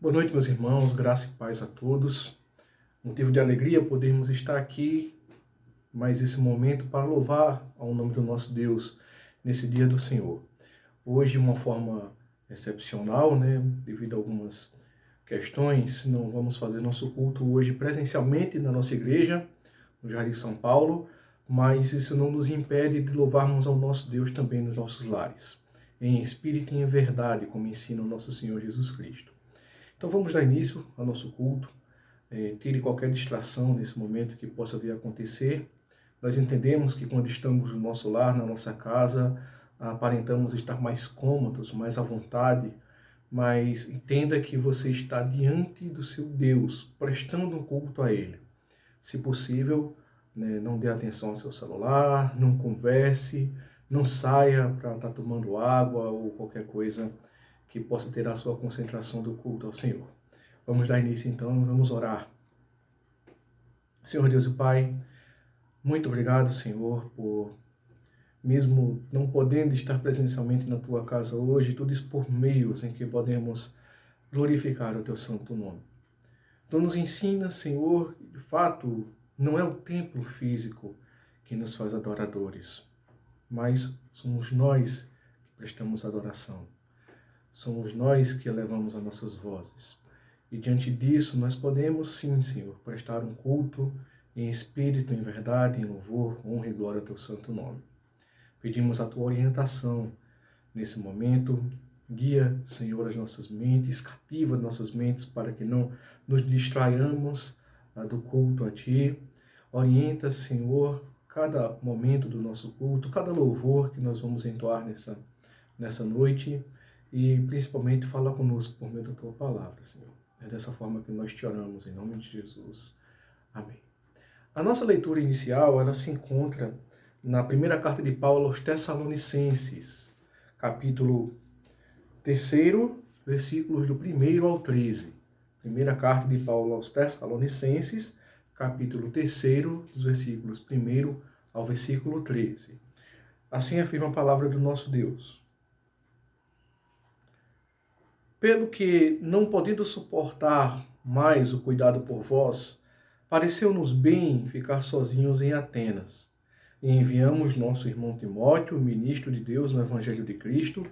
Boa noite, meus irmãos, graça e paz a todos. Motivo de alegria podermos estar aqui mais esse momento para louvar ao nome do nosso Deus nesse dia do Senhor. Hoje, de uma forma excepcional, devido a algumas questões, não vamos fazer nosso culto hoje presencialmente na nossa igreja, no Jardim São Paulo, mas isso não nos impede de louvarmos ao nosso Deus também nos nossos lares, em espírito e em verdade, como ensina o nosso Senhor Jesus Cristo. Então vamos dar início ao nosso culto. Tire qualquer distração nesse momento que possa vir a acontecer. Nós entendemos que quando estamos no nosso lar, na nossa casa, aparentamos estar mais cômodos, mais à vontade, mas entenda que você está diante do seu Deus, prestando um culto a Ele. Se possível, não dê atenção ao seu celular, não converse, não saia para estar tomando água ou qualquer coisa que possa ter a sua concentração do culto ao Senhor. Vamos dar início então, vamos orar. Senhor Deus e Pai, muito obrigado, Senhor, por mesmo não podendo estar presencialmente na Tua casa hoje, tudo isso por meios em que podemos glorificar o Teu santo nome. Então nos ensina, Senhor, de fato, não é o templo físico que nos faz adoradores, mas somos nós que prestamos adoração. Somos nós que elevamos as nossas vozes. E diante disso, nós podemos sim, Senhor, prestar um culto em espírito, em verdade, em louvor, honra e glória ao Teu santo nome. Pedimos a Tua orientação nesse momento. Guia, Senhor, as nossas mentes, cativa nossas mentes para que não nos distraiamos do culto a Ti. Orienta, Senhor, cada momento do nosso culto, cada louvor que nós vamos entoar nessa noite. E principalmente fala conosco por meio da Tua palavra, Senhor. É dessa forma que nós te oramos, em nome de Jesus. Amém. A nossa leitura inicial, ela se encontra na primeira carta de Paulo aos Tessalonicenses, capítulo 3, versículos do 1 ao 13. Primeira carta de Paulo aos Tessalonicenses, capítulo 3, dos versículos 1 ao versículo 13. Assim afirma a palavra do nosso Deus. Pelo que, não podendo suportar mais o cuidado por vós, pareceu-nos bem ficar sozinhos em Atenas. E enviamos nosso irmão Timóteo, ministro de Deus no Evangelho de Cristo,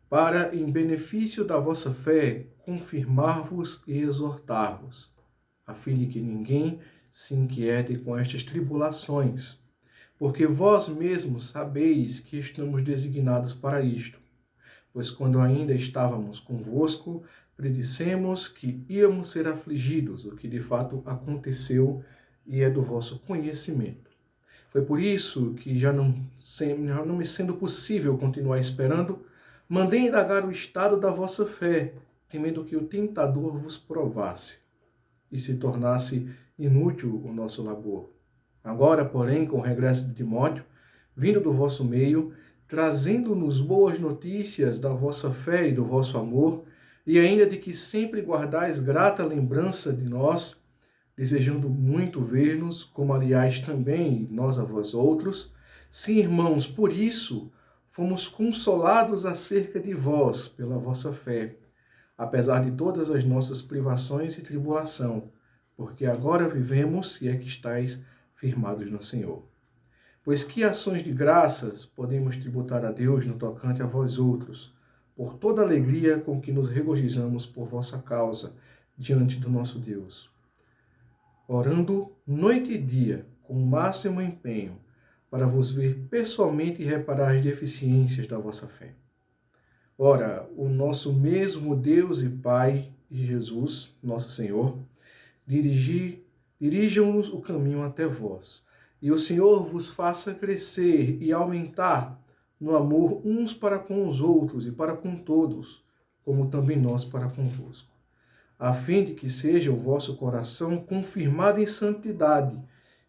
para, em benefício da vossa fé, confirmar-vos e exortar-vos, a fim de que ninguém se inquiete com estas tribulações, porque vós mesmos sabeis que estamos designados para isto. Pois quando ainda estávamos convosco, predissemos que íamos ser afligidos, o que de fato aconteceu e é do vosso conhecimento. Foi por isso que, já não me sendo possível continuar esperando, mandei indagar o estado da vossa fé, temendo que o tentador vos provasse e se tornasse inútil o nosso labor. Agora, porém, com o regresso de Timóteo, vindo do vosso meio, trazendo-nos boas notícias da vossa fé e do vosso amor, e ainda de que sempre guardais grata lembrança de nós, desejando muito ver-nos, como aliás também nós a vós outros. Sim, irmãos, por isso fomos consolados acerca de vós pela vossa fé, apesar de todas as nossas privações e tribulação, porque agora vivemos e é que estáis firmados no Senhor. Pois que ações de graças podemos tributar a Deus no tocante a vós outros, por toda a alegria com que nos regozijamos por vossa causa diante do nosso Deus, orando noite e dia com o máximo empenho para vos ver pessoalmente e reparar as deficiências da vossa fé. Ora, o nosso mesmo Deus e Pai e Jesus, nosso Senhor, dirijam-nos o caminho até vós, e o Senhor vos faça crescer e aumentar no amor uns para com os outros e para com todos, como também nós para convosco, a fim de que seja o vosso coração confirmado em santidade,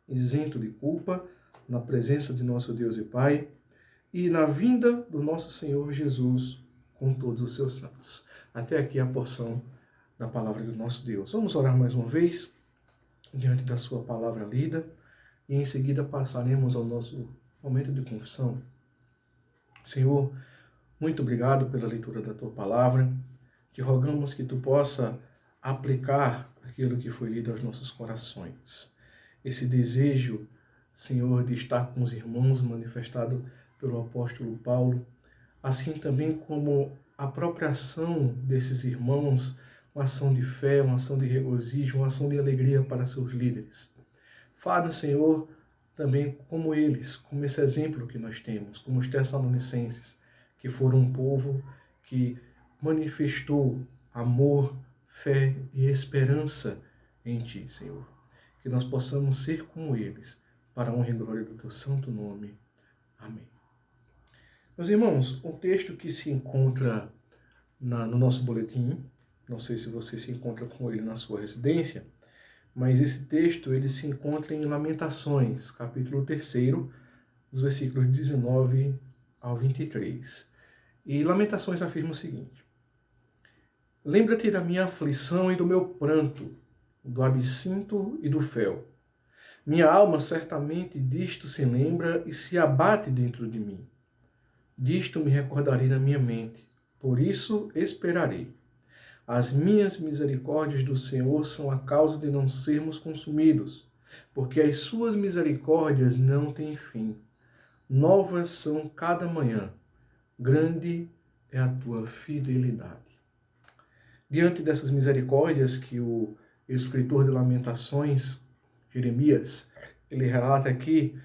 isento de culpa, na presença de nosso Deus e Pai, e na vinda do nosso Senhor Jesus com todos os seus santos. Até aqui a porção da palavra do nosso Deus. Vamos orar mais uma vez, diante da sua palavra lida, e em seguida passaremos ao nosso momento de confissão. Senhor, muito obrigado pela leitura da Tua palavra. Te rogamos que Tu possa aplicar aquilo que foi lido aos nossos corações. Esse desejo, Senhor, de estar com os irmãos manifestado pelo apóstolo Paulo, assim também como a própria ação desses irmãos, uma ação de fé, uma ação de regozijo, uma ação de alegria para seus líderes. Fala, Senhor, também como eles, como esse exemplo que nós temos, como os Tessalonicenses, que foram um povo que manifestou amor, fé e esperança em Ti, Senhor. Que nós possamos ser como eles, para a honra e glória do Teu santo nome. Amém. Meus irmãos, um texto que se encontra no nosso boletim, não sei se você se encontra com ele na sua residência, mas esse texto ele se encontra em Lamentações, capítulo 3, dos versículos 19 ao 23. E Lamentações afirma o seguinte: lembra-te da minha aflição e do meu pranto, do absinto e do fel. Minha alma certamente disto se lembra e se abate dentro de mim. Disto me recordarei na minha mente, por isso esperarei. As minhas misericórdias do Senhor são a causa de não sermos consumidos, porque as suas misericórdias não têm fim. Novas são cada manhã, grande é a tua fidelidade. Diante dessas misericórdias que o escritor de Lamentações, Jeremias, ele relata aqui,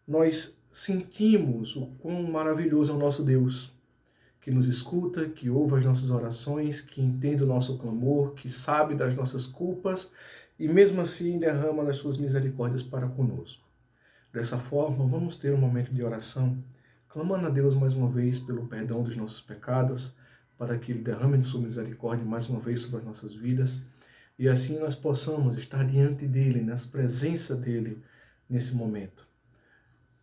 nós sentimos o quão maravilhoso é o nosso Deus, que nos escuta, que ouve as nossas orações, que entende o nosso clamor, que sabe das nossas culpas e mesmo assim derrama as suas misericórdias para conosco. Dessa forma, vamos ter um momento de oração, clamando a Deus mais uma vez pelo perdão dos nossos pecados, para que Ele derrame de sua misericórdia mais uma vez sobre as nossas vidas, e assim nós possamos estar diante dEle, na presença dEle, nesse momento,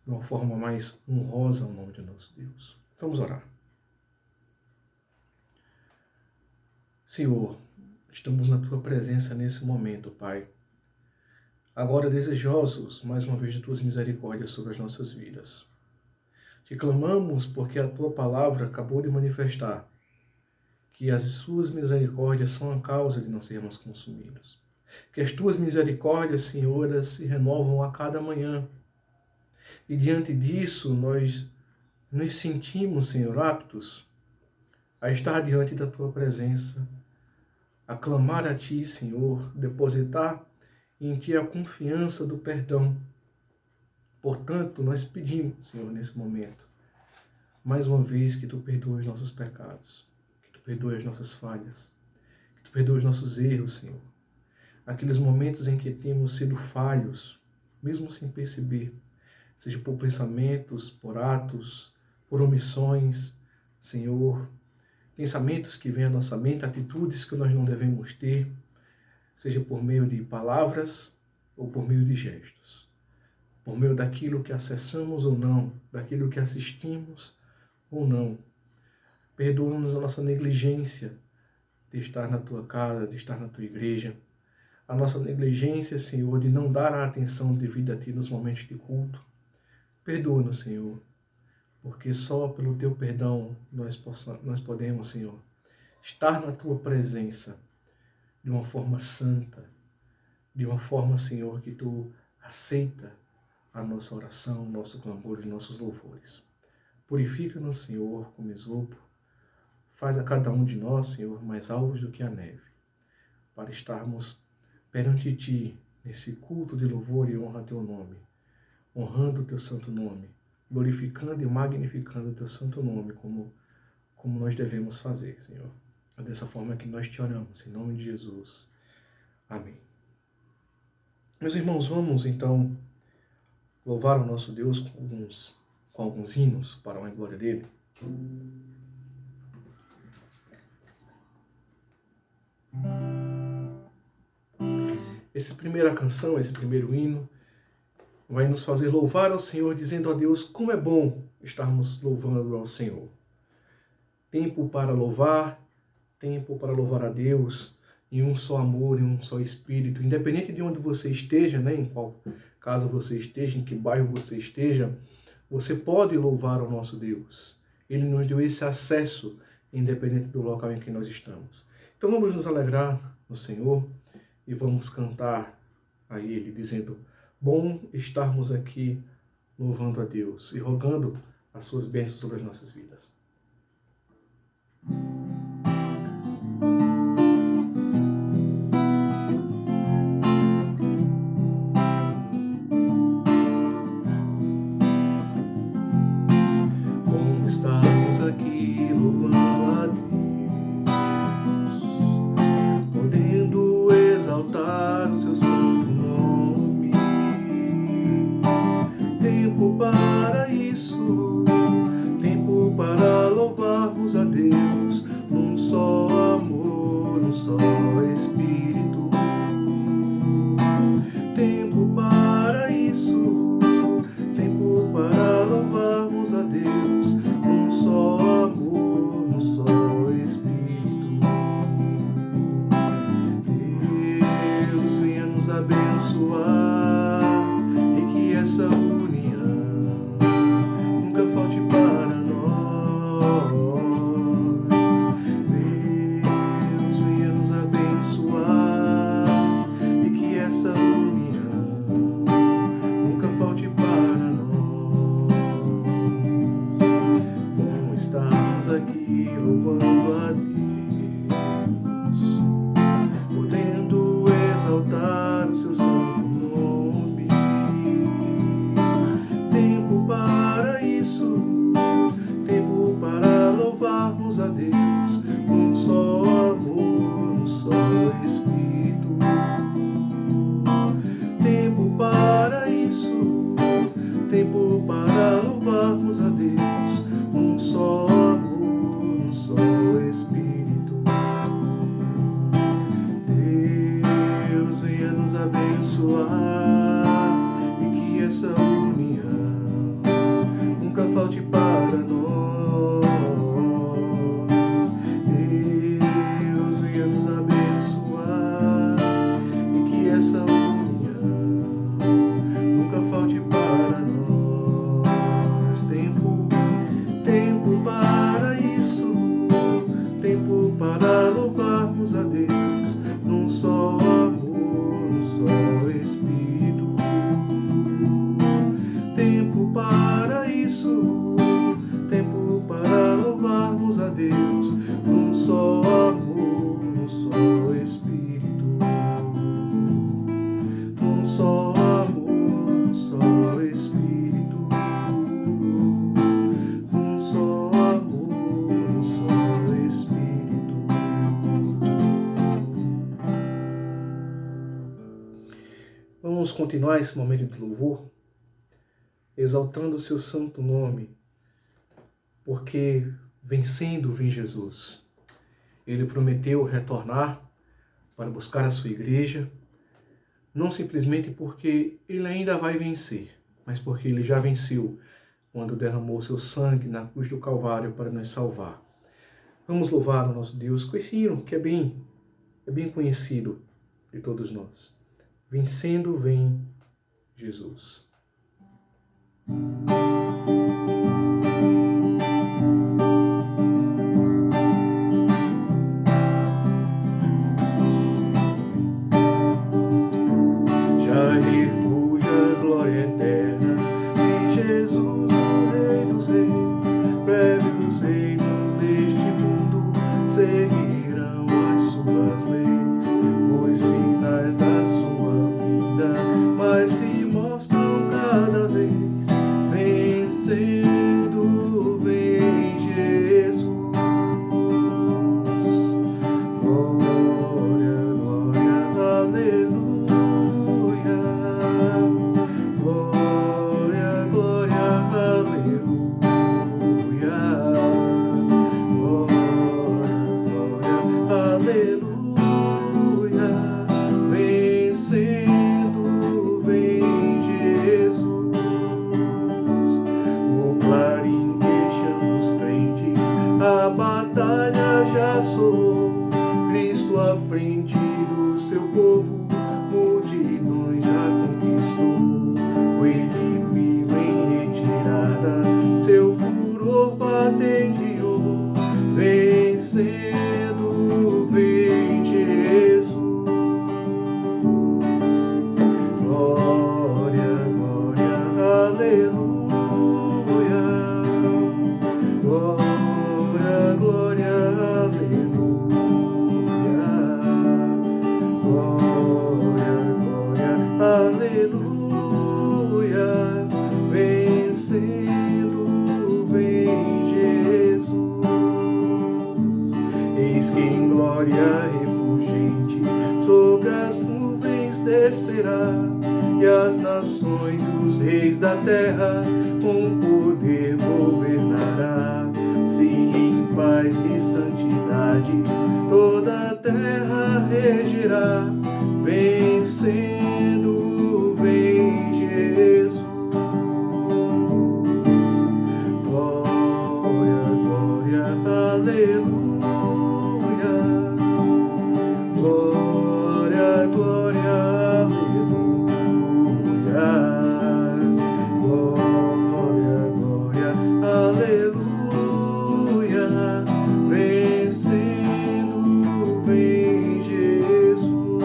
de uma forma mais honrosa ao nome de nosso Deus. Vamos orar. Senhor, estamos na Tua presença nesse momento, Pai. Agora desejosos, mais uma vez, de Tuas misericórdias sobre as nossas vidas. Te clamamos porque a Tua palavra acabou de manifestar que as Suas misericórdias são a causa de não sermos consumidos. Que as Tuas misericórdias, Senhor, se renovam a cada manhã. E diante disso, nós nos sentimos, Senhor, aptos a estar diante da Tua presença, a clamar a Ti, Senhor, depositar em Ti a confiança do perdão. Portanto, nós pedimos, Senhor, nesse momento, mais uma vez que Tu perdoes nossos pecados, que Tu perdoes as nossas falhas, que Tu perdoes nossos erros, Senhor. Aqueles momentos em que temos sido falhos, mesmo sem perceber, seja por pensamentos, por atos, por omissões, Senhor, pensamentos que vêm à nossa mente, atitudes que nós não devemos ter, seja por meio de palavras ou por meio de gestos, por meio daquilo que acessamos ou não, daquilo que assistimos ou não. Perdoa-nos a nossa negligência de estar na Tua casa, de estar na Tua igreja, a nossa negligência, Senhor, de não dar a atenção devida a Ti nos momentos de culto. Perdoa-nos, Senhor, porque só pelo Teu perdão nós podemos, Senhor, estar na Tua presença de uma forma santa, de uma forma, Senhor, que Tu aceita a nossa oração, o nosso clamor, os nossos louvores. Purifica-nos, Senhor, como esopo, faz a cada um de nós, Senhor, mais alvos do que a neve, para estarmos perante Ti, nesse culto de louvor e honra a Teu nome, honrando o Teu santo nome, glorificando e magnificando o Teu santo nome, como nós devemos fazer, Senhor. É dessa forma que nós Te oramos, em nome de Jesus. Amém. Meus irmãos, vamos então louvar o nosso Deus com alguns hinos para a glória dEle. Essa primeira canção, esse primeiro hino, vai nos fazer louvar ao Senhor, dizendo a Deus como é bom estarmos louvando ao Senhor. Tempo para louvar a Deus em um só amor, em um só espírito, independente de onde você esteja, né, em qual casa você esteja, em que bairro você esteja, você pode louvar ao nosso Deus. Ele nos deu esse acesso, independente do local em que nós estamos. Então vamos nos alegrar no Senhor e vamos cantar a Ele, dizendo: bom estarmos aqui louvando a Deus e rogando as suas bênçãos sobre as nossas vidas. Bom estarmos aqui louvando a Deus, podendo exaltar o seu santo nome. Tempo para isso, tempo para louvarmos a Deus, num só amor, num só Espírito. Tempo para isso, tempo para louvarmos a Deus, num só amor, num só Espírito. Deus venha nos abençoar e que essa união nunca falte para nós. Deus venha nos abençoar e que essa união nunca falte para nós. Bom estarmos aqui louvando a Deus, podendo exaltar o seu santo nome. Tempo para isso, tempo para louvarmos a Deus, num só amor, num só Espírito. Tempo para isso, tempo para louvarmos a Deus, num só amor, num só Espírito. Deus venha nos abençoar e que essa união nunca falte para nós. Deus venha nos abençoar e que essa união nunca falte para nós. Tempo para isso, tempo para louvarmos a Deus, num só amor, num só Espírito. Tempo para isso, tempo para louvarmos a Deus, num só amor, num só Espírito. Num só amor, num só Espírito. Num só amor, num só Espírito. Vamos continuar esse momento de louvor, exaltando o seu santo nome, porque vencendo vem Jesus. Ele prometeu retornar para buscar a sua igreja, não simplesmente porque ele ainda vai vencer, mas porque ele já venceu quando derramou seu sangue na cruz do Calvário para nos salvar. Vamos louvar o nosso Deus com esse hino que é bem conhecido de todos nós. Vencendo vem Jesus. Já refúgio a glória eterna em Jesus, o Rei dos Reis. Prévios reinos deste mundo seguirão as suas leis, os sinais da sua vida, mas se mostram cada vez. Vencendo vem Jesus. Glória, glória, aleluia. Glória, glória, aleluia. Glória, glória, aleluia. Vencendo vem Jesus. O clarim que chama os crentes, a batalha já soou. Cristo à frente do seu povo, multidões já conquistou. O inimigo em retirada, seu furor patenteou. Vem Eis que em glória refulgente sobre as nuvens descerá, e as nações, os reis da terra, com poder governará. Sim, em paz e santidade toda a terra regerá, vencendo, vem Jesus. Glória, glória, aleluia. Glória, glória, aleluia. Glória, glória, aleluia. Vencendo, vem Jesus.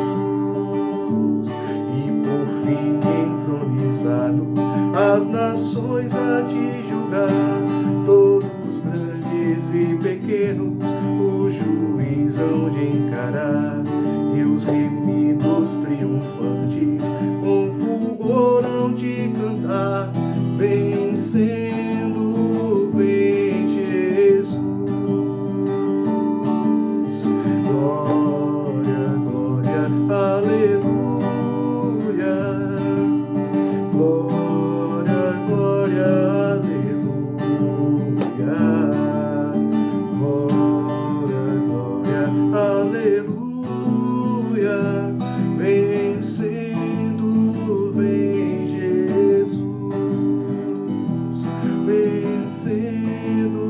E por fim entronizado, as nações há de julgar, todos grandes e pequenos, o juiz hão de encarar, e os remidos triunfantes com fulgor hão de cantar, vencendo, vem Jesus. Glória, glória, aleluia. Glória, glória, aleluia. Glória, glória, aleluia. Vencendo, vem Jesus. Vencendo,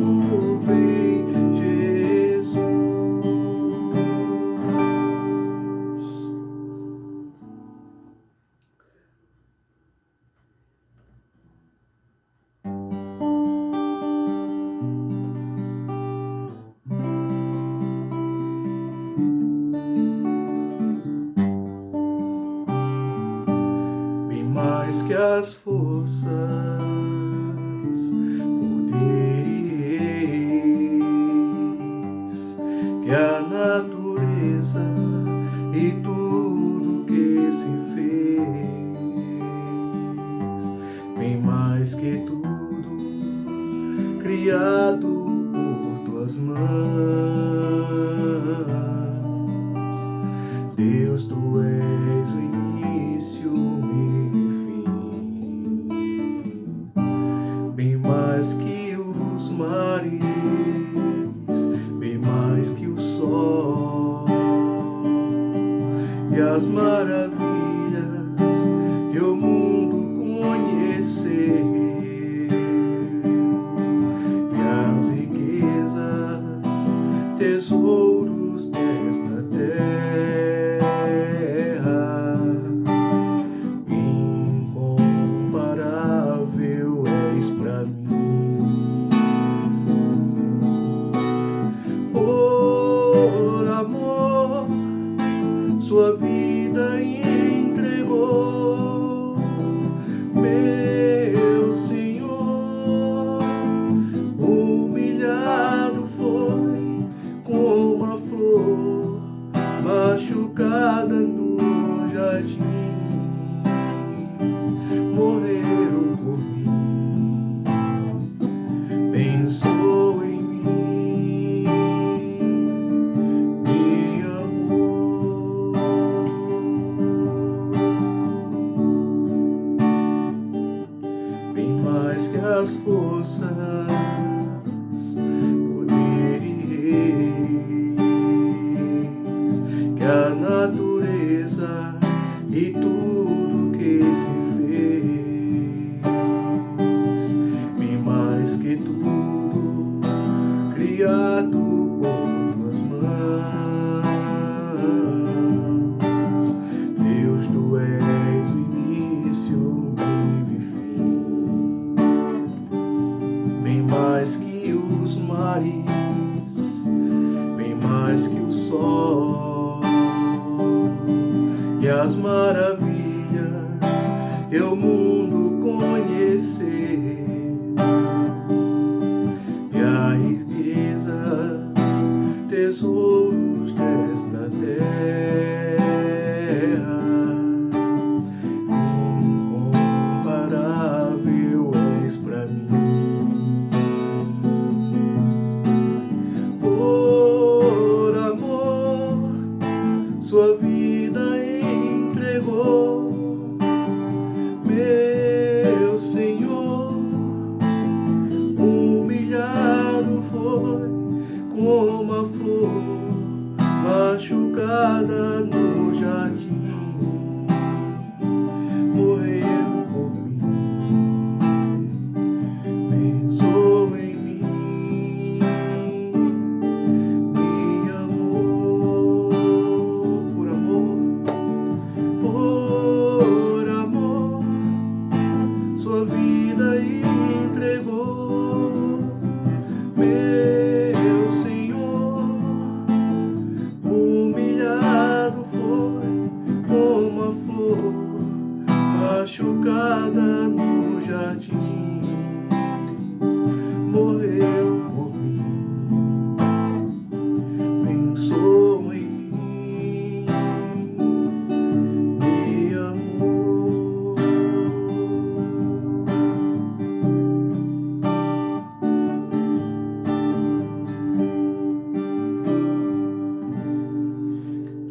vem Jesus. Bem mais que as forças, poderes, que a natureza e tudo que se fez, bem mais que tudo criado por tuas mãos. Deus, tu és o início, meio e fim, bem mais que os mares, bem mais que o sol e as maravilhas que o mundo conheceu, e as riquezas, tesouros desta terra. Incomparável és pra mim. Por amor, sua vida entregou, meu Senhor. Humilhado foi como a flor machucada no jardim, morreu por mim, pensou em mim, me amou. Bem mais que as forças, poderes, que a natureza e tudo que se fez, bem mais que tudo criado por tuas mãos. Deus, tu és o início, meio e fim, bem mais que os mares, bem mais que o sol e as maravilhas que o mundo conheceu, e as riquezas, tesouros desta terra. Incomparável és pra mim. Por machucada no jardim, morreu por mim, pensou em mim, me amou, por amor, sua vida entregou, meu Senhor, humilhado foi como a flor, machucada no jardim, morreu por mim, pensou em mim, me amou.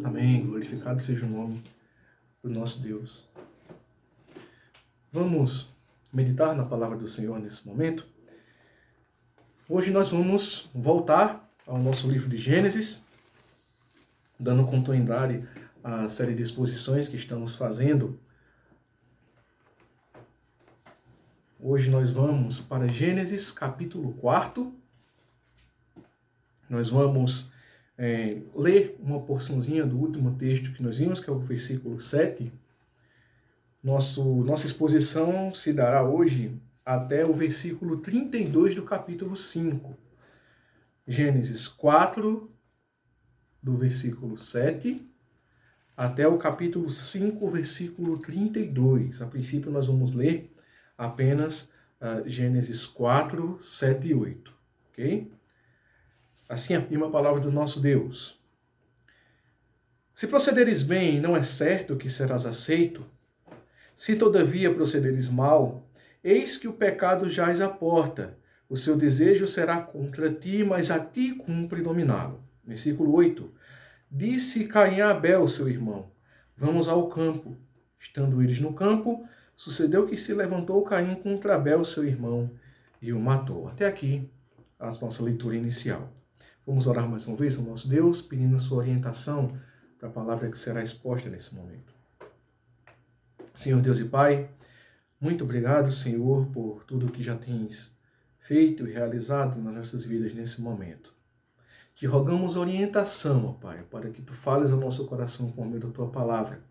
Amém. Glorificado seja o nome do nosso Deus. Vamos meditar na palavra do Senhor nesse momento. Hoje nós vamos voltar ao nosso livro de Gênesis, dando continuidade à série de exposições que estamos fazendo. Hoje nós vamos para Gênesis capítulo 4. Nós vamos ler uma porçãozinha do último texto que nós vimos, que é o versículo 7. Nossa exposição se dará hoje até o versículo 32 do capítulo 5. Gênesis 4, do versículo 7, até o capítulo 5, versículo 32. A princípio nós vamos ler apenas Gênesis 4, 7 e 8. Ok? Assim afirma a palavra do nosso Deus. Se procederes bem, não é certo que serás aceito? Se todavia procederes mal, eis que o pecado jaz à porta. O seu desejo será contra ti, mas a ti cumpre dominá-lo. Versículo 8. Disse Caim a Abel, seu irmão, vamos ao campo. Estando eles no campo, sucedeu que se levantou Caim contra Abel, seu irmão, e o matou. Até aqui a nossa leitura inicial. Vamos orar mais uma vez ao nosso Deus, pedindo a sua orientação para a palavra que será exposta nesse momento. Senhor Deus e Pai, muito obrigado, Senhor, por tudo que já tens feito e realizado nas nossas vidas nesse momento. Te rogamos orientação, ó Pai, para que Tu fales ao nosso coração por meio da Tua palavra.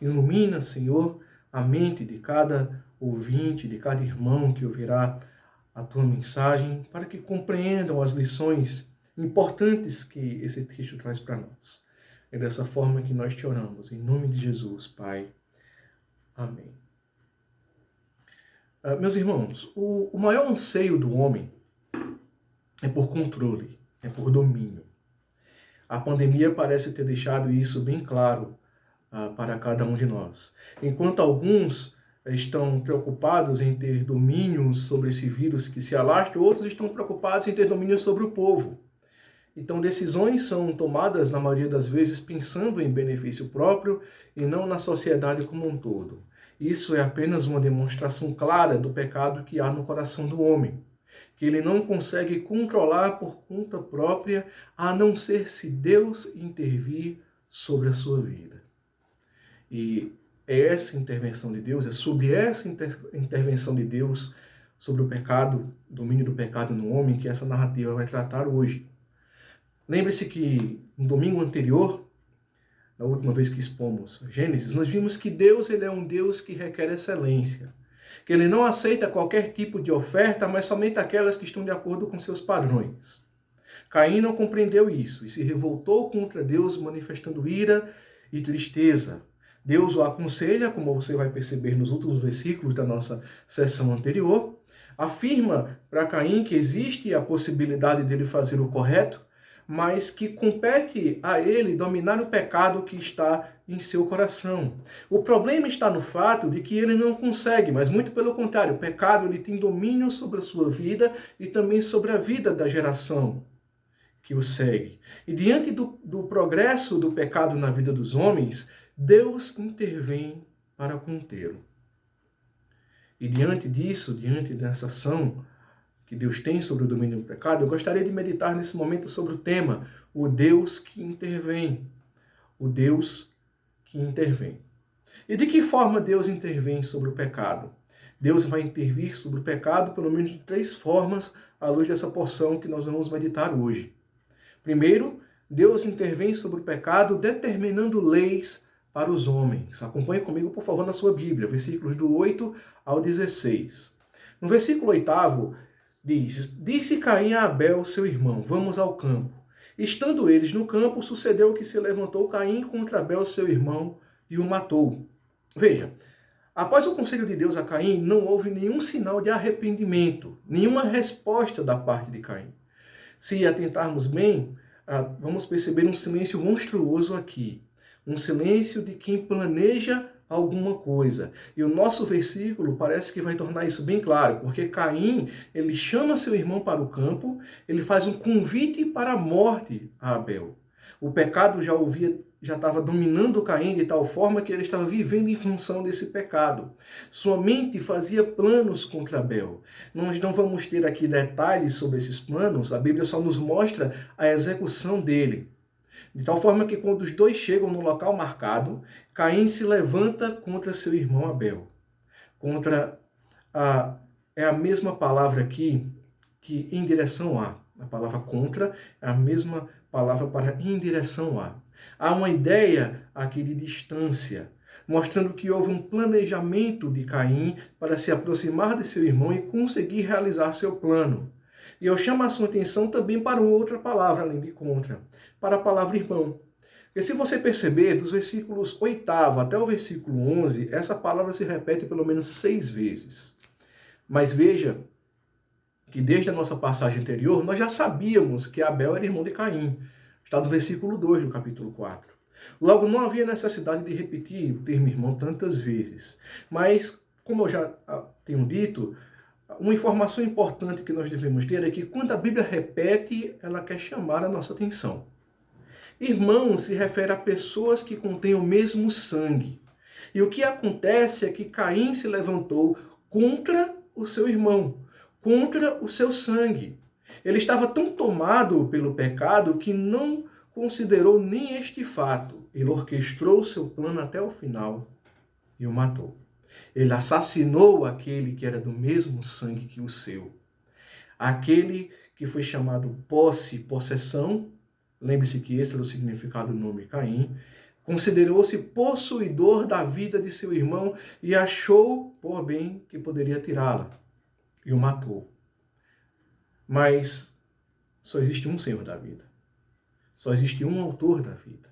Ilumina, Senhor, a mente de cada ouvinte, de cada irmão que ouvirá a Tua mensagem, para que compreendam as lições importantes que esse texto traz para nós. É dessa forma que nós te oramos, em nome de Jesus, Pai. Amém. Meus irmãos, o maior anseio do homem é por controle, é por domínio. A pandemia parece ter deixado isso bem claro para cada um de nós. Enquanto alguns estão preocupados em ter domínio sobre esse vírus que se alastra, outros estão preocupados em ter domínio sobre o povo. Então, decisões são tomadas, na maioria das vezes, pensando em benefício próprio e não na sociedade como um todo. Isso é apenas uma demonstração clara do pecado que há no coração do homem, que ele não consegue controlar por conta própria, a não ser se Deus intervir sobre a sua vida. E é essa intervenção de Deus, é sobre essa intervenção de Deus sobre o pecado, domínio do pecado no homem, que essa narrativa vai tratar hoje. Lembre-se que no domingo anterior, na última vez que expomos Gênesis, nós vimos que Deus ele é um Deus que requer excelência, que ele não aceita qualquer tipo de oferta, mas somente aquelas que estão de acordo com seus padrões. Caim não compreendeu isso e se revoltou contra Deus, manifestando ira e tristeza. Deus o aconselha, como você vai perceber nos últimos versículos da nossa sessão anterior, afirma para Caim que existe a possibilidade dele fazer o correto, mas que compete a ele dominar o pecado que está em seu coração. O problema está no fato de que ele não consegue, mas muito pelo contrário, o pecado ele tem domínio sobre a sua vida e também sobre a vida da geração que o segue. E diante do progresso do pecado na vida dos homens, Deus intervém para contê-lo. E diante disso, diante dessa ação que Deus tem sobre o domínio do pecado, eu gostaria de meditar nesse momento sobre o tema, o Deus que intervém. O Deus que intervém. E de que forma Deus intervém sobre o pecado? Deus vai intervir sobre o pecado pelo menos de 3 formas à luz dessa porção que nós vamos meditar hoje. Primeiro, Deus intervém sobre o pecado determinando leis para os homens. Acompanhe comigo, por favor, na sua Bíblia, versículos do 8 ao 16. No versículo 8 diz: Disse Caim a Abel, seu irmão, vamos ao campo. Estando eles no campo, sucedeu que se levantou Caim contra Abel, seu irmão, e o matou. Veja, após o conselho de Deus a Caim, não houve nenhum sinal de arrependimento, nenhuma resposta da parte de Caim. Se atentarmos bem, vamos perceber um silêncio monstruoso aqui. Um silêncio de quem planeja alguma coisa. E o nosso versículo parece que vai tornar isso bem claro, porque Caim, ele chama seu irmão para o campo, ele faz um convite para a morte a Abel. O pecado já estava dominando Caim de tal forma que ele estava vivendo em função desse pecado. Sua mente fazia planos contra Abel. Nós não vamos ter aqui detalhes sobre esses planos, a Bíblia só nos mostra a execução dele. De tal forma que quando os dois chegam no local marcado, Caim se levanta contra seu irmão Abel. É a mesma palavra aqui que em direção a. A palavra contra é a mesma palavra para em direção a. Há uma ideia aqui de distância, mostrando que houve um planejamento de Caim para se aproximar de seu irmão e conseguir realizar seu plano. E eu chamo a sua atenção também para uma outra palavra, além de contra, para a palavra irmão. Porque se você perceber, dos versículos 8 até o versículo 11, essa palavra se repete pelo menos 6 vezes. Mas veja que desde a nossa passagem anterior, nós já sabíamos que Abel era irmão de Caim. Está no versículo 2 do capítulo 4. Logo, não havia necessidade de repetir o termo irmão tantas vezes. Mas, como eu já tenho dito, uma informação importante que nós devemos ter é que quando a Bíblia repete, ela quer chamar a nossa atenção. Irmão se refere a pessoas que contêm o mesmo sangue. E o que acontece é que Caim se levantou contra o seu irmão, contra o seu sangue. Ele estava tão tomado pelo pecado que não considerou nem este fato. Ele orquestrou seu plano até o final e o matou. Ele assassinou aquele que era do mesmo sangue que o seu. Aquele que foi chamado possessão, lembre-se que esse era o significado do nome Caim, considerou-se possuidor da vida de seu irmão e achou por bem que poderia tirá-la. E o matou. Mas só existe um Senhor da vida. Só existe um autor da vida.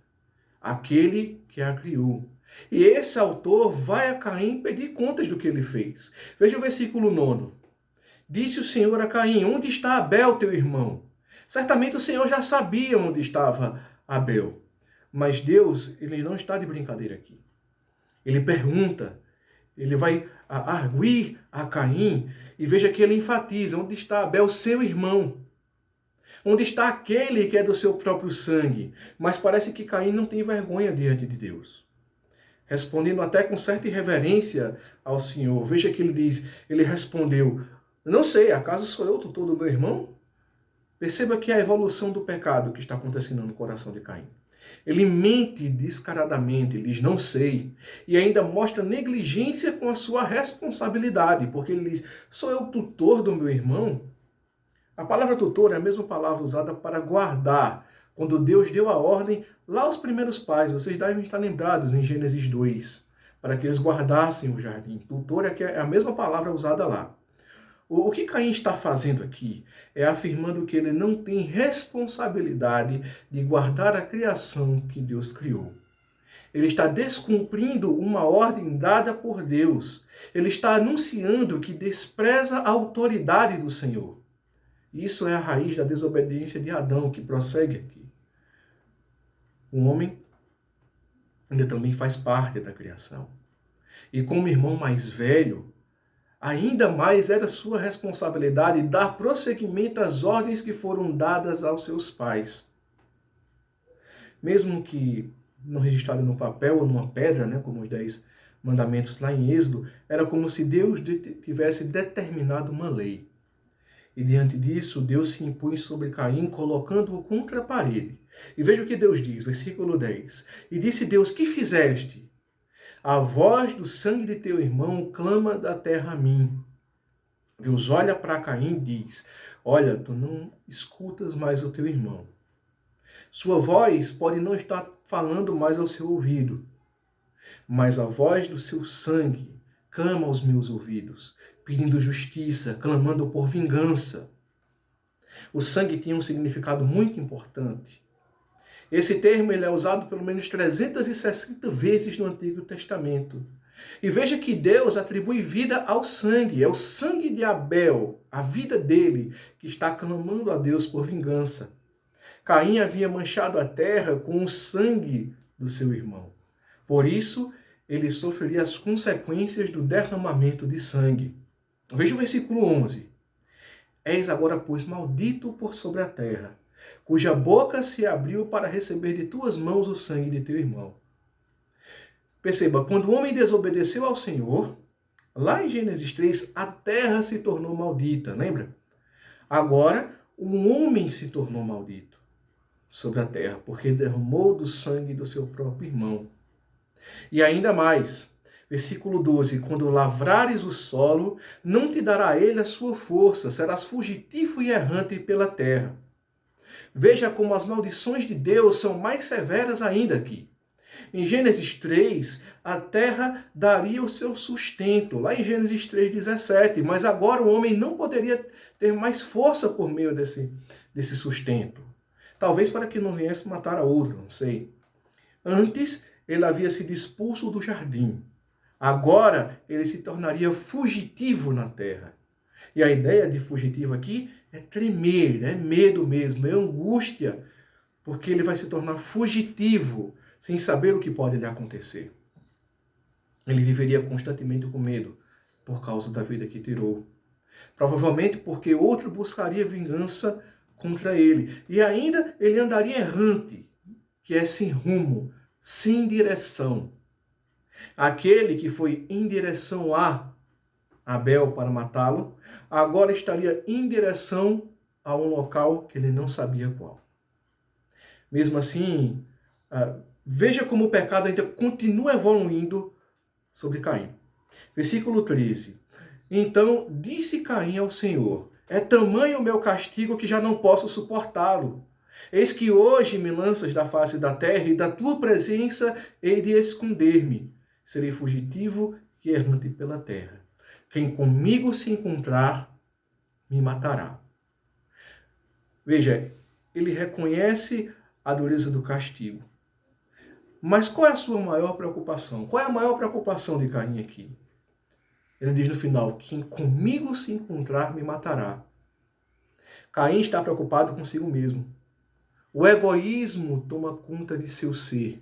Aquele que a criou. E esse autor vai a Caim pedir contas do que ele fez. Veja o versículo 9. Disse o Senhor a Caim: onde está Abel, teu irmão? Certamente o Senhor já sabia onde estava Abel. Mas Deus, ele não está de brincadeira aqui. Ele pergunta, ele vai arguir a Caim, e veja que ele enfatiza: onde está Abel, seu irmão? Onde está aquele que é do seu próprio sangue? Mas parece que Caim não tem vergonha diante de Deus. Respondendo até com certa irreverência ao Senhor. Veja que ele respondeu: não sei, acaso sou eu o tutor do meu irmão? Perceba que é a evolução do pecado que está acontecendo no coração de Caim. Ele mente descaradamente, ele diz, não sei. E ainda mostra negligência com a sua responsabilidade, porque ele diz, sou eu o tutor do meu irmão? A palavra tutor é a mesma palavra usada para guardar. Quando Deus deu a ordem lá aos primeiros pais, vocês devem estar lembrados em Gênesis 2, para que eles guardassem o jardim. Tutor é a mesma palavra usada lá. O que Caim está fazendo aqui é afirmando que ele não tem responsabilidade de guardar a criação que Deus criou. Ele está descumprindo uma ordem dada por Deus. Ele está anunciando que despreza a autoridade do Senhor. Isso é a raiz da desobediência de Adão, que prossegue aqui. O homem, ele também faz parte da criação. E como irmão mais velho, ainda mais era sua responsabilidade dar prosseguimento às ordens que foram dadas aos seus pais. Mesmo que não registrado no papel ou numa pedra, como os 10 mandamentos lá em Êxodo, era como se Deus tivesse determinado uma lei. E diante disso, Deus se impõe sobre Caim, colocando-o contra a parede. E veja o que Deus diz, versículo 10. E disse Deus: que fizeste? A voz do sangue de teu irmão clama da terra a mim. Deus olha para Caim e diz: olha, tu não escutas mais o teu irmão. Sua voz pode não estar falando mais ao seu ouvido, mas a voz do seu sangue clama aos meus ouvidos, pedindo justiça, clamando por vingança. O sangue tinha um significado muito importante. Esse termo ele é usado pelo menos 360 vezes no Antigo Testamento. E veja que Deus atribui vida ao sangue. É o sangue de Abel, a vida dele, que está clamando a Deus por vingança. Caim havia manchado a terra com o sangue do seu irmão. Por isso, ele sofreria as consequências do derramamento de sangue. Veja o versículo 11. És agora, pois, maldito por sobre a terra, cuja boca se abriu para receber de tuas mãos o sangue de teu irmão. Perceba, quando o homem desobedeceu ao Senhor, lá em Gênesis 3, a terra se tornou maldita, lembra? Agora, o homem se tornou maldito sobre a terra, porque derramou do sangue do seu próprio irmão. E ainda mais, versículo 12, quando lavrares o solo, não te dará ele a sua força, serás fugitivo e errante pela terra. Veja como as maldições de Deus são mais severas ainda aqui. Em Gênesis 3, a terra daria o seu sustento, lá em Gênesis 3,17, mas agora o homem não poderia ter mais força por meio desse sustento. Talvez para que não viesse matar a outro, não sei. Antes, ele havia sido expulso do jardim. Agora, ele se tornaria fugitivo na terra. E a ideia de fugitivo aqui é tremer, é medo mesmo, é angústia, porque ele vai se tornar fugitivo, sem saber o que pode lhe acontecer. Ele viveria constantemente com medo, por causa da vida que tirou. Provavelmente porque outro buscaria vingança contra ele. E ainda ele andaria errante, que é sem rumo, sem direção. Aquele que foi em direção a Abel para matá-lo, agora estaria em direção a um local que ele não sabia qual. Mesmo assim, veja como o pecado ainda continua evoluindo sobre Caim. Versículo 13. Então disse Caim ao Senhor: é tamanho o meu castigo que já não posso suportá-lo. Eis que hoje me lanças da face da terra e da tua presença hei de esconder-me. Serei fugitivo e errante pela terra. Quem comigo se encontrar, me matará. Veja, ele reconhece a dureza do castigo. Mas qual é a sua maior preocupação? Qual é a maior preocupação de Caim aqui? Ele diz no final: quem comigo se encontrar, me matará. Caim está preocupado consigo mesmo. O egoísmo toma conta de seu ser.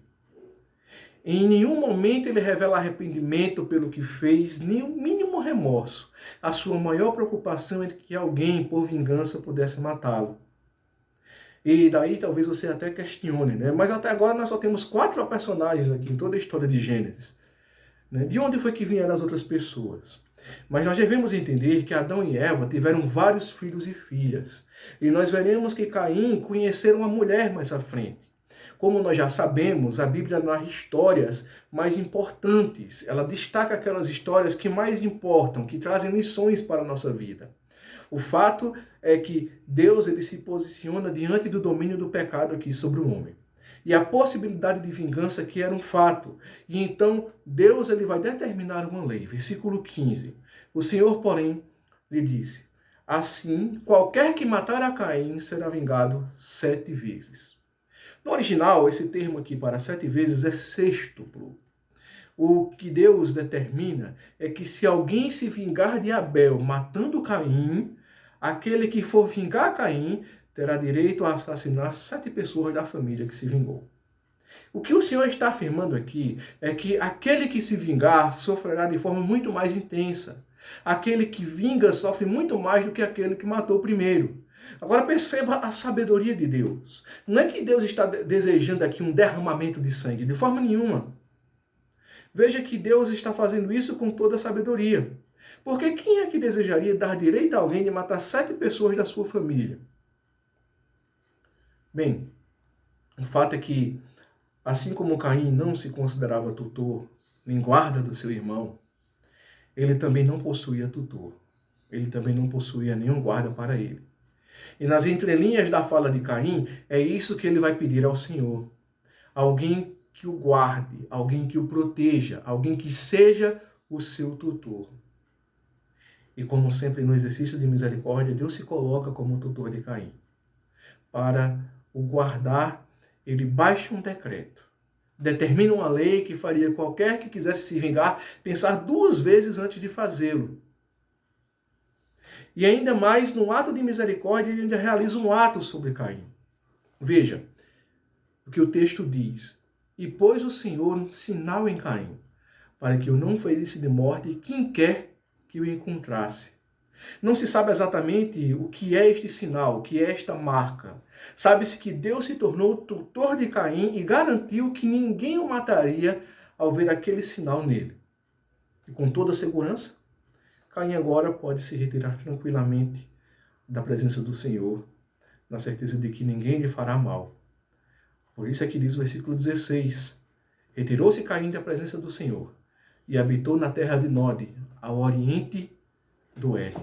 Em nenhum momento ele revela arrependimento pelo que fez, nem o mínimo remorso. A sua maior preocupação é de que alguém, por vingança, pudesse matá-lo. E daí talvez você até questione, né? Mas até agora nós só temos 4 personagens aqui em toda a história de Gênesis. De onde foi que vieram as outras pessoas? Mas nós devemos entender que Adão e Eva tiveram vários filhos e filhas. E nós veremos que Caim conheceu uma mulher mais à frente. Como nós já sabemos, a Bíblia narra histórias mais importantes. Ela destaca aquelas histórias que mais importam, que trazem lições para a nossa vida. O fato é que Deus ele se posiciona diante do domínio do pecado aqui sobre o homem. E a possibilidade de vingança que era um fato. E então Deus ele vai determinar uma lei. Versículo 15. O Senhor, porém, lhe disse: assim, qualquer que matar a Caim será vingado 7 vezes. No original, esse termo aqui para 7 vezes é sextuplo. O que Deus determina é que se alguém se vingar de Abel matando Caim, aquele que for vingar Caim terá direito a assassinar 7 pessoas da família que se vingou. O que o Senhor está afirmando aqui é que aquele que se vingar sofrerá de forma muito mais intensa. Aquele que vinga sofre muito mais do que aquele que matou primeiro. Agora perceba a sabedoria de Deus. Não é que Deus está desejando aqui um derramamento de sangue, de forma nenhuma. Veja que Deus está fazendo isso com toda a sabedoria. Porque quem é que desejaria dar direito a alguém de matar 7 pessoas da sua família? Bem, o fato é que, assim como Caim não se considerava tutor nem guarda do seu irmão, ele também não possuía tutor. Ele também não possuía nenhum guarda para ele. E nas entrelinhas da fala de Caim, é isso que ele vai pedir ao Senhor. Alguém que o guarde, alguém que o proteja, alguém que seja o seu tutor. E como sempre no exercício de misericórdia, Deus se coloca como tutor de Caim. Para o guardar, ele baixa um decreto. Determina uma lei que faria qualquer que quisesse se vingar pensar 2 vezes antes de fazê-lo. E ainda mais, no ato de misericórdia, ele ainda realiza um ato sobre Caim. Veja o que o texto diz. E pôs o Senhor um sinal em Caim, para que o não ferisse de morte quem quer que o encontrasse. Não se sabe exatamente o que é este sinal, o que é esta marca. Sabe-se que Deus se tornou tutor de Caim e garantiu que ninguém o mataria ao ver aquele sinal nele. E com toda segurança, Caim agora pode se retirar tranquilamente da presença do Senhor, na certeza de que ninguém lhe fará mal. Por isso é que diz o versículo 16: retirou-se Caim da presença do Senhor e habitou na terra de Nod, ao oriente do Er.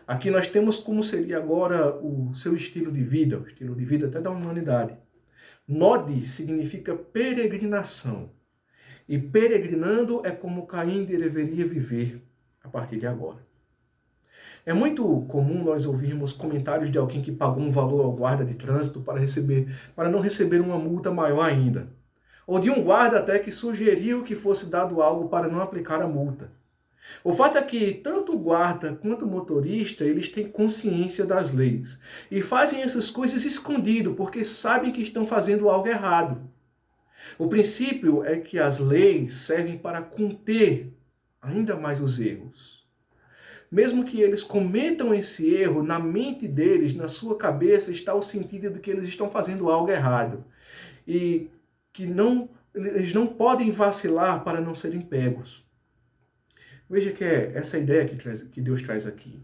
Aqui nós temos como seria agora o seu estilo de vida, o estilo de vida até da humanidade. Nod significa peregrinação. E peregrinando é como Caim deveria viver a partir de agora. É muito comum nós ouvirmos comentários de alguém que pagou um valor ao guarda de trânsito para não receber uma multa maior ainda. Ou de um guarda até que sugeriu que fosse dado algo para não aplicar a multa. O fato é que tanto o guarda quanto o motorista, eles têm consciência das leis. E fazem essas coisas escondido, porque sabem que estão fazendo algo errado. O princípio é que as leis servem para conter ainda mais os erros. Mesmo que eles cometam esse erro, na mente deles, na sua cabeça, está o sentido de que eles estão fazendo algo errado. E que eles não podem vacilar para não serem pegos. Veja que é essa ideia que Deus traz aqui.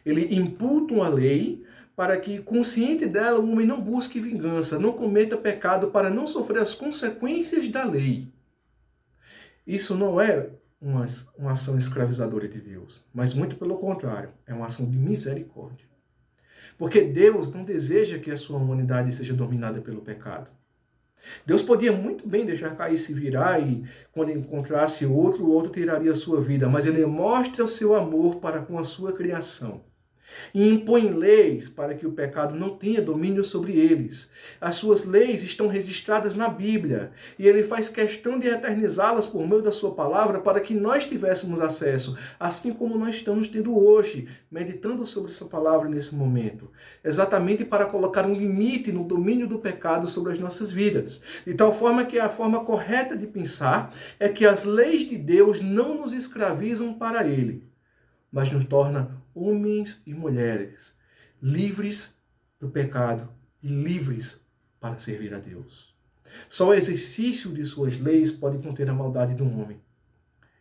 Ele imputa uma lei para que, consciente dela, o homem não busque vingança, não cometa pecado para não sofrer as consequências da lei. Isso não é uma ação escravizadora de Deus, mas muito pelo contrário, é uma ação de misericórdia. Porque Deus não deseja que a sua humanidade seja dominada pelo pecado. Deus podia muito bem deixar Caim se virar e, quando encontrasse outro, o outro tiraria a sua vida, mas ele mostra o seu amor para com a sua criação. E impõe leis para que o pecado não tenha domínio sobre eles. As suas leis estão registradas na Bíblia, e ele faz questão de eternizá-las por meio da sua palavra para que nós tivéssemos acesso, assim como nós estamos tendo hoje, meditando sobre essa palavra nesse momento, exatamente para colocar um limite no domínio do pecado sobre as nossas vidas, de tal forma que a forma correta de pensar é que as leis de Deus não nos escravizam para ele, mas nos torna homens e mulheres livres do pecado e livres para servir a Deus. Só o exercício de suas leis pode conter a maldade do homem.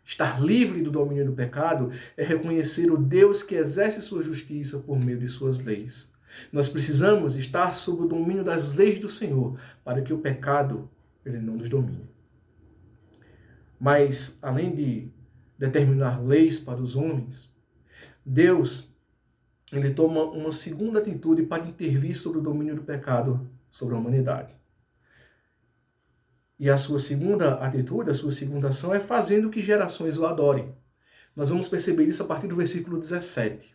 Estar livre do domínio do pecado é reconhecer o Deus que exerce sua justiça por meio de suas leis. Nós precisamos estar sob o domínio das leis do Senhor para que o pecado ele não nos domine. Mas, além de determinar leis para os homens, Deus, ele toma uma segunda atitude para intervir sobre o domínio do pecado sobre a humanidade. E a sua segunda atitude, a sua segunda ação é fazendo que gerações o adorem. Nós vamos perceber isso a partir do versículo 17.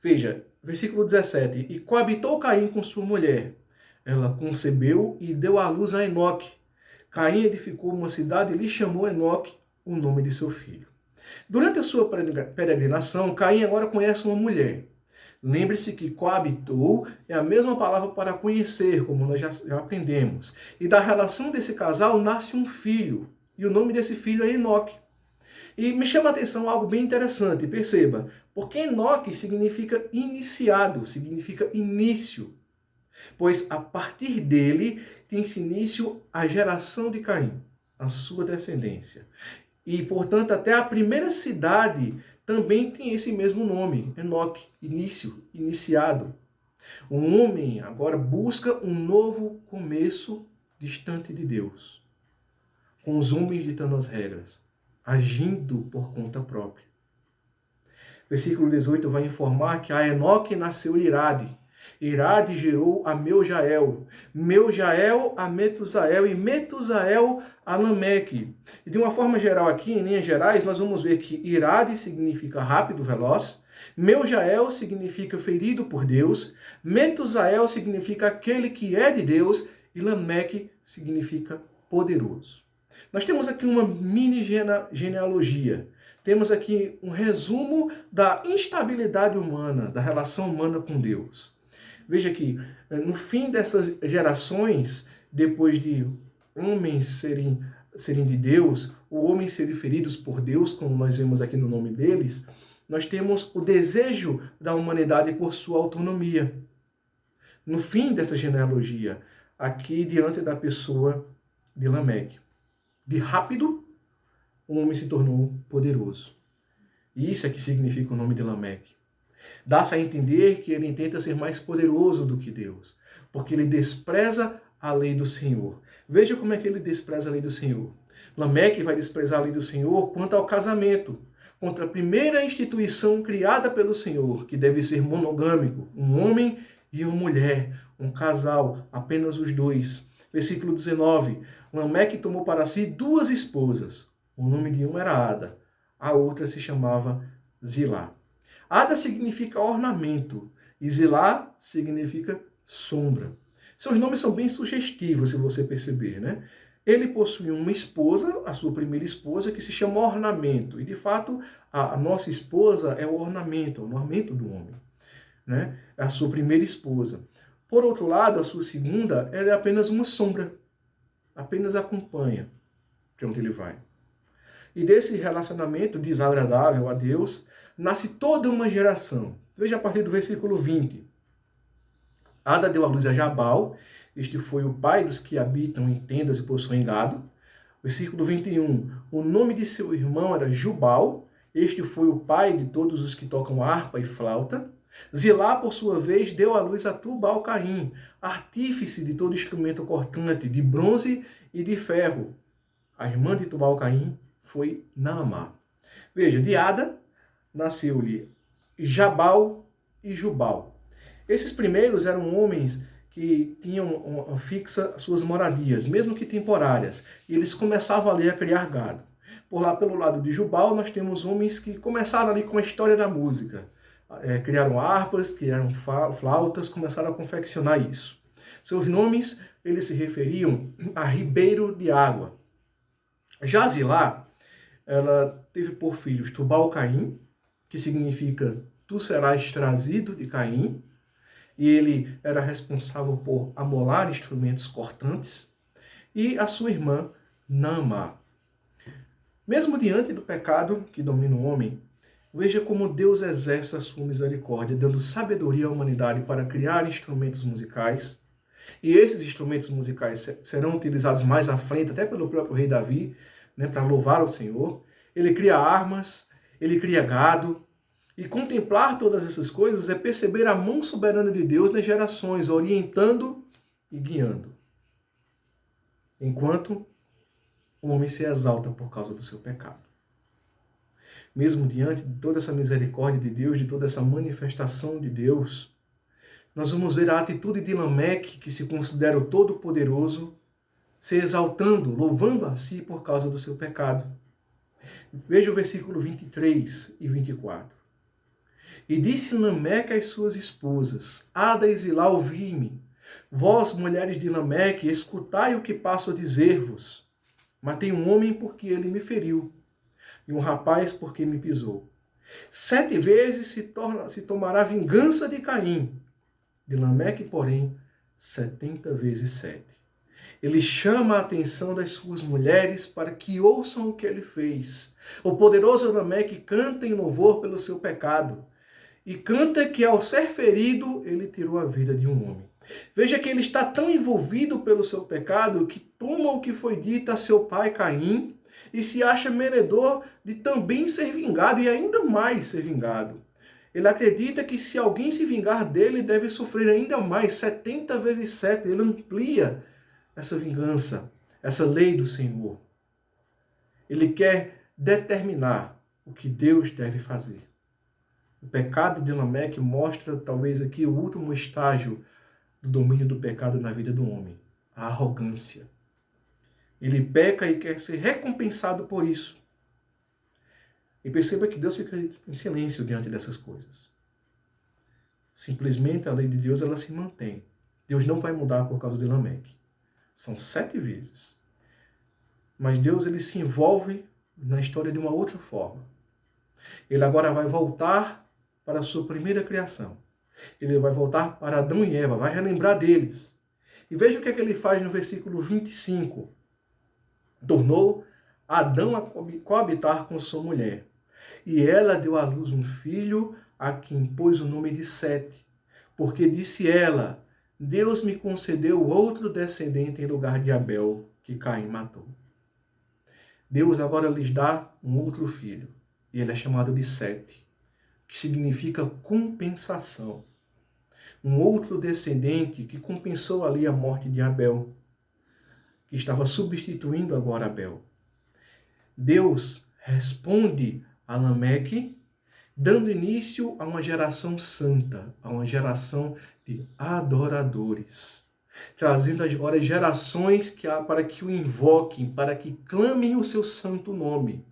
Veja, versículo 17. E coabitou Caim com sua mulher. Ela concebeu e deu à luz a Enoque. Caim edificou uma cidade e lhe chamou Enoque o nome de seu filho. Durante a sua peregrinação, Caim agora conhece uma mulher. Lembre-se que coabitou é a mesma palavra para conhecer, como nós já aprendemos. E da relação desse casal nasce um filho. E o nome desse filho é Enoque. E me chama a atenção algo bem interessante, perceba. Porque Enoque significa iniciado, significa início. Pois a partir dele tem-se início a geração de Caim, a sua descendência. E, portanto, até a primeira cidade também tem esse mesmo nome, Enoque, início, iniciado. O homem agora busca um novo começo distante de Deus, com os homens ditando as regras, agindo por conta própria. Versículo 18 vai informar que a Enoque nasceu Irade. Irade gerou a Meujael a Metusael e Metusael a Lameque. E de uma forma geral aqui, em linhas gerais, nós vamos ver que Irade significa rápido, veloz, Meujael significa ferido por Deus, Metusael significa aquele que é de Deus e Lameque significa poderoso. Nós temos aqui uma mini genealogia. Temos aqui um resumo da instabilidade humana, da relação humana com Deus. Veja que no fim dessas gerações, depois de homens serem de Deus, ou homens serem feridos por Deus, como nós vemos aqui no nome deles, nós temos o desejo da humanidade por sua autonomia. No fim dessa genealogia, aqui diante da pessoa de Lameque, de rápido, o homem se tornou poderoso. E isso é que significa o nome de Lameque. Dá-se a entender que ele tenta ser mais poderoso do que Deus, porque ele despreza a lei do Senhor. Veja como é que ele despreza a lei do Senhor. Lameque vai desprezar a lei do Senhor quanto ao casamento, contra a primeira instituição criada pelo Senhor, que deve ser monogâmico, um homem e uma mulher, um casal, apenas os dois. Versículo 19, Lameque tomou para si 2 esposas. O nome de uma era Ada, a outra se chamava Zilá. Ada significa ornamento e Zilá significa sombra. Seus nomes são bem sugestivos, se você perceber, né? Ele possui uma esposa, a sua primeira esposa, que se chama ornamento. E, de fato, a nossa esposa é o ornamento do homem, né? É a sua primeira esposa. Por outro lado, a sua segunda, ela é apenas uma sombra. Apenas acompanha de onde ele vai. E desse relacionamento desagradável a Deus, nasce toda uma geração. Veja a partir do versículo 20. Ada deu à luz a Jabal, este foi o pai dos que habitam em tendas e possuem gado. Versículo 21. O nome de seu irmão era Jubal, este foi o pai de todos os que tocam harpa e flauta. Zilá, por sua vez, deu à luz a Tubal-Caim, artífice de todo instrumento cortante, de bronze e de ferro. A irmã de Tubal-Caim foi Naamá. Veja, de Ada nasceu-lhe Jabal e Jubal. Esses primeiros eram homens que tinham fixa suas moradias, mesmo que temporárias, e eles começavam ali a criar gado. Por lá, pelo lado de Jubal, nós temos homens que começaram ali com a história da música. Criaram harpas, criaram flautas, começaram a confeccionar isso. Seus nomes, eles se referiam a ribeiro de água. Já Zilá, ela teve por filhos Tubal-Caim, que significa tu serás trazido de Caim, e ele era responsável por amolar instrumentos cortantes, e a sua irmã Naamá. Mesmo diante do pecado que domina o homem, veja como Deus exerce a sua misericórdia, dando sabedoria à humanidade para criar instrumentos musicais. E esses instrumentos musicais serão utilizados mais à frente, até pelo próprio rei Davi, né, para louvar o Senhor. Ele cria armas, ele cria gado. E contemplar todas essas coisas é perceber a mão soberana de Deus nas gerações, orientando e guiando. Enquanto o homem se exalta por causa do seu pecado. Mesmo diante de toda essa misericórdia de Deus, de toda essa manifestação de Deus, nós vamos ver a atitude de Lameque, que se considera o Todo-Poderoso, se exaltando, louvando a si por causa do seu pecado. Veja o versículo 23 e 24. E disse Lameque às suas esposas, Ada e Zilá, ouvi-me. Vós, mulheres de Lameque, escutai o que passo a dizer-vos. Matei um homem porque ele me feriu, e um rapaz porque me pisou. 7 vezes se tomará vingança de Caim. De Lameque, porém, 70 vezes 7. Ele chama a atenção das suas mulheres para que ouçam o que ele fez. O poderoso Lameque canta em louvor pelo seu pecado. E canta que ao ser ferido, ele tirou a vida de um homem. Veja que ele está tão envolvido pelo seu pecado que toma o que foi dito a seu pai Caim e se acha merecedor de também ser vingado e ainda mais ser vingado. Ele acredita que se alguém se vingar dele, deve sofrer ainda mais, 70 vezes 7. Ele amplia essa vingança, essa lei do Senhor. Ele quer determinar o que Deus deve fazer. O pecado de Lameque mostra, talvez aqui, o último estágio do domínio do pecado na vida do homem, a arrogância. Ele peca e quer ser recompensado por isso. E perceba que Deus fica em silêncio diante dessas coisas. Simplesmente a lei de Deus, ela se mantém. Deus não vai mudar por causa de Lameque. São 7 vezes. Mas Deus, ele se envolve na história de uma outra forma. Ele agora vai voltar para a sua primeira criação. Ele vai voltar para Adão e Eva, vai relembrar deles. E veja o que é que ele faz no versículo 25. Tornou Adão a coabitar com sua mulher. E ela deu à luz um filho, a quem pôs o nome de Sete. Porque disse ela, Deus me concedeu outro descendente em lugar de Abel, que Caim matou. Deus agora lhes dá um outro filho. E ele é chamado de Sete, que significa compensação. Um outro descendente que compensou ali a morte de Abel, que estava substituindo agora Abel. Deus responde a Lameque, dando início a uma geração santa, a uma geração de adoradores, trazendo agora gerações para que o invoquem, para que clamem o seu santo nome.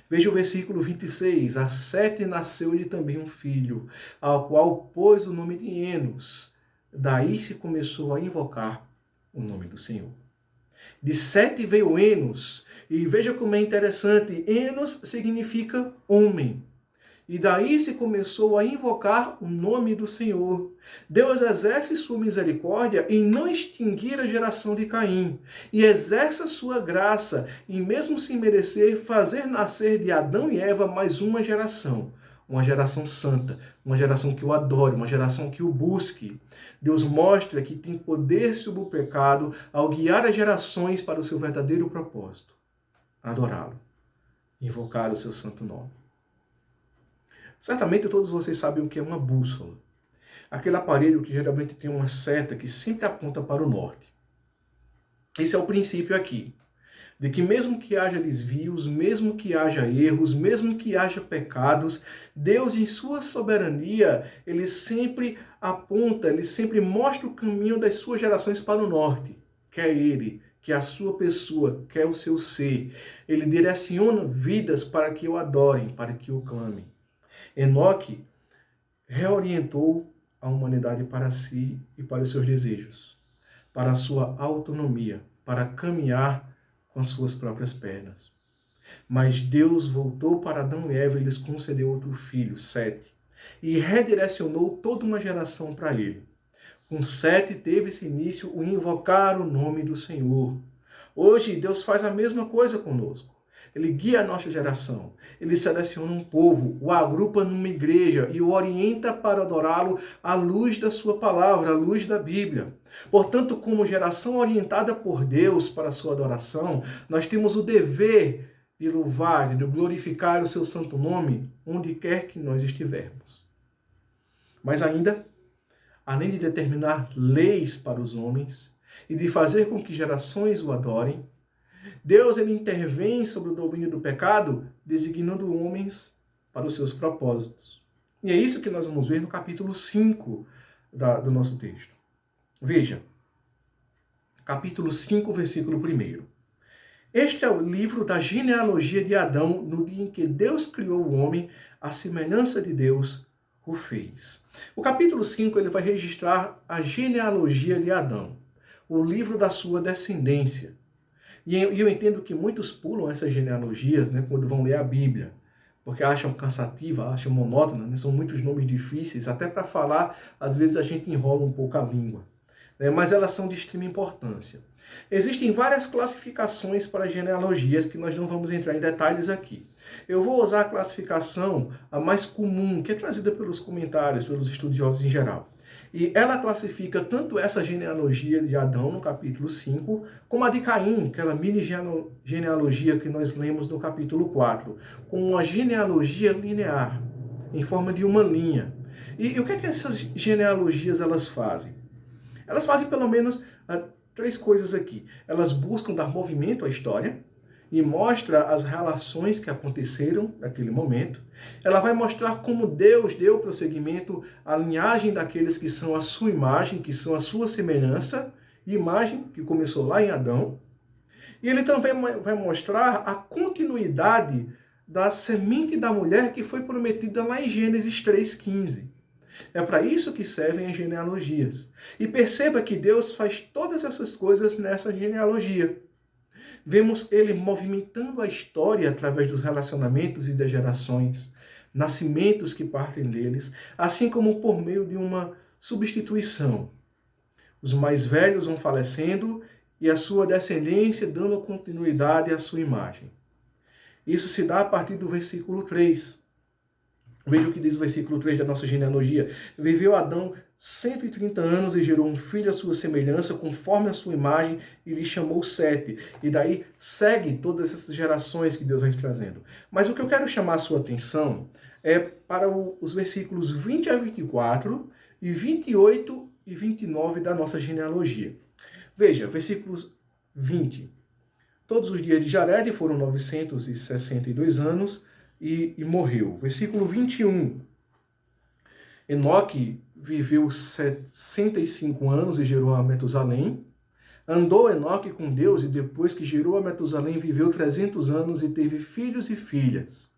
Veja o versículo 26. A Sete nasceu-lhe também um filho, ao qual pôs o nome de Enos. Daí se começou a invocar o nome do Senhor. De Sete veio Enos. E veja como é interessante. Enos significa homem. E daí se começou a invocar o nome do Senhor. Deus exerce sua misericórdia em não extinguir a geração de Caim. E exerce a sua graça em, mesmo sem merecer, fazer nascer de Adão e Eva mais uma geração. Uma geração santa, uma geração que o adore, uma geração que o busque. Deus mostra que tem poder sobre o pecado ao guiar as gerações para o seu verdadeiro propósito. Adorá-lo. Invocar o seu santo nome. Certamente todos vocês sabem o que é uma bússola. Aquele aparelho que geralmente tem uma seta que sempre aponta para o norte. Esse é o princípio aqui. De que mesmo que haja desvios, mesmo que haja erros, mesmo que haja pecados, Deus em sua soberania, ele sempre aponta, ele sempre mostra o caminho das suas gerações para o norte. Quer ele, quer a sua pessoa, quer o seu ser. Ele direciona vidas para que o adorem, para que o clamem. Enoque reorientou a humanidade para si e para os seus desejos, para a sua autonomia, para caminhar com as suas próprias pernas. Mas Deus voltou para Adão e Eva e lhes concedeu outro filho, Sete, e redirecionou toda uma geração para ele. Com Sete teve-se início o invocar o nome do Senhor. Hoje Deus faz a mesma coisa conosco. Ele guia a nossa geração. Ele seleciona um povo, o agrupa numa igreja e o orienta para adorá-lo à luz da sua palavra, à luz da Bíblia. Portanto, como geração orientada por Deus para a sua adoração, nós temos o dever de louvar, de glorificar o seu santo nome, onde quer que nós estivermos. Mas ainda, além de determinar leis para os homens e de fazer com que gerações o adorem, Deus ele intervém sobre o domínio do pecado, designando homens para os seus propósitos. E é isso que nós vamos ver no capítulo 5 do nosso texto. Veja, capítulo 5, versículo 1. Este é o livro da genealogia de Adão, no dia em que Deus criou o homem, à semelhança de Deus o fez. O capítulo 5 ele vai registrar a genealogia de Adão, o livro da sua descendência. E eu entendo que muitos pulam essas genealogias, né, quando vão ler a Bíblia, porque acham cansativa, acham monótona, né, são muitos nomes difíceis, até para falar, às vezes a gente enrola um pouco a língua, né, mas elas são de extrema importância. Existem várias classificações para genealogias que nós não vamos entrar em detalhes aqui. Eu vou usar a classificação a mais comum, que é trazida pelos comentários, pelos estudiosos em geral. E ela classifica tanto essa genealogia de Adão, no capítulo 5, como a de Caim, aquela mini genealogia que nós lemos no capítulo 4, como uma genealogia linear, em forma de uma linha. E o que é que essas genealogias elas fazem? Elas fazem pelo menos três coisas aqui. Elas buscam dar movimento à história e mostra as relações que aconteceram naquele momento. Ela vai mostrar como Deus deu prosseguimento à linhagem daqueles que são a sua imagem, que são a sua semelhança, imagem que começou lá em Adão. E ele também vai mostrar a continuidade da semente da mulher que foi prometida lá em Gênesis 3,15. É para isso que servem as genealogias. E perceba que Deus faz todas essas coisas nessa genealogia. Vemos ele movimentando a história através dos relacionamentos e das gerações, nascimentos que partem deles, assim como por meio de uma substituição. Os mais velhos vão falecendo e a sua descendência dando continuidade à sua imagem. Isso se dá a partir do versículo 3. Veja o que diz o versículo 3 da nossa genealogia. Viveu Adão 130 anos e gerou um filho à sua semelhança, conforme a sua imagem, e lhe chamou Sete. E daí segue todas essas gerações que Deus vem trazendo. Mas o que eu quero chamar a sua atenção é para os versículos 20 a 24 e 28 e 29 da nossa genealogia. Veja, versículos 20. Todos os dias de Jared foram 962 anos, e morreu. Versículo 21. Enoque viveu 65 anos e gerou a Metusalém. Andou Enoque com Deus e depois que gerou a Metusalém viveu 300 anos e teve filhos e filhas.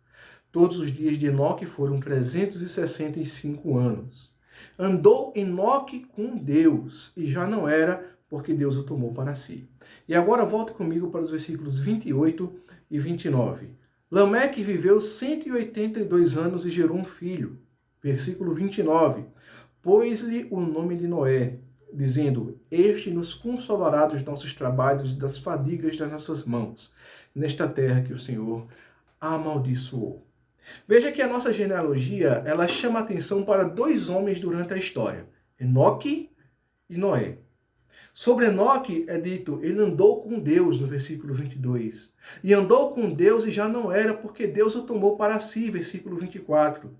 Todos os dias de Enoque foram 365 anos. Andou Enoque com Deus e já não era, porque Deus o tomou para si. E agora volta comigo para os versículos 28 e 29. Lameque viveu 182 anos e gerou um filho. Versículo 29. Pôs-lhe o nome de Noé, dizendo: Este nos consolará dos nossos trabalhos e das fadigas das nossas mãos, nesta terra que o Senhor amaldiçoou. Veja que a nossa genealogia, ela chama atenção para dois homens durante a história, Enoque e Noé. Sobre Enoque é dito, ele andou com Deus, no versículo 22. E andou com Deus e já não era, porque Deus o tomou para si, versículo 24.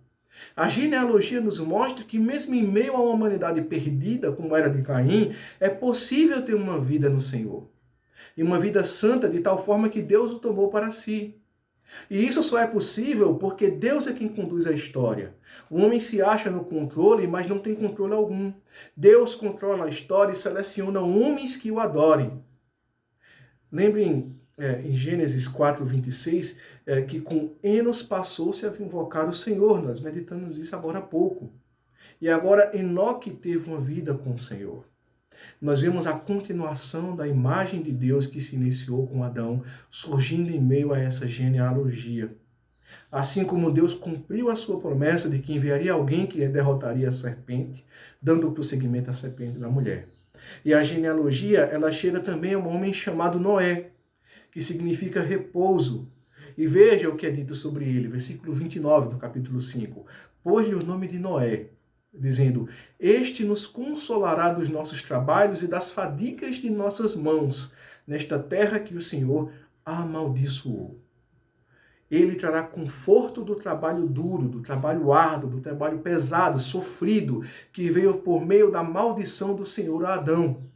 A genealogia nos mostra que mesmo em meio a uma humanidade perdida, como era de Caim, é possível ter uma vida no Senhor. E uma vida santa de tal forma que Deus o tomou para si. E isso só é possível porque Deus é quem conduz a história. O homem se acha no controle, mas não tem controle algum. Deus controla a história e seleciona homens que o adorem. Lembrem, em Gênesis 4, 26, que com Enos passou-se a invocar o Senhor. Nós meditamos isso agora há pouco. E agora Enoque teve uma vida com o Senhor. Nós vemos a continuação da imagem de Deus que se iniciou com Adão, surgindo em meio a essa genealogia. Assim como Deus cumpriu a sua promessa de que enviaria alguém que derrotaria a serpente, dando prosseguimento à serpente da mulher. E a genealogia, ela chega também a um homem chamado Noé, que significa repouso. E veja o que é dito sobre ele, versículo 29 do capítulo 5. Pôs-lhe o nome de Noé, dizendo: Este nos consolará dos nossos trabalhos e das fadigas de nossas mãos, nesta terra que o Senhor amaldiçoou. Ele trará conforto do trabalho duro, do trabalho árduo, do trabalho pesado, sofrido, que veio por meio da maldição do Senhor a Adão.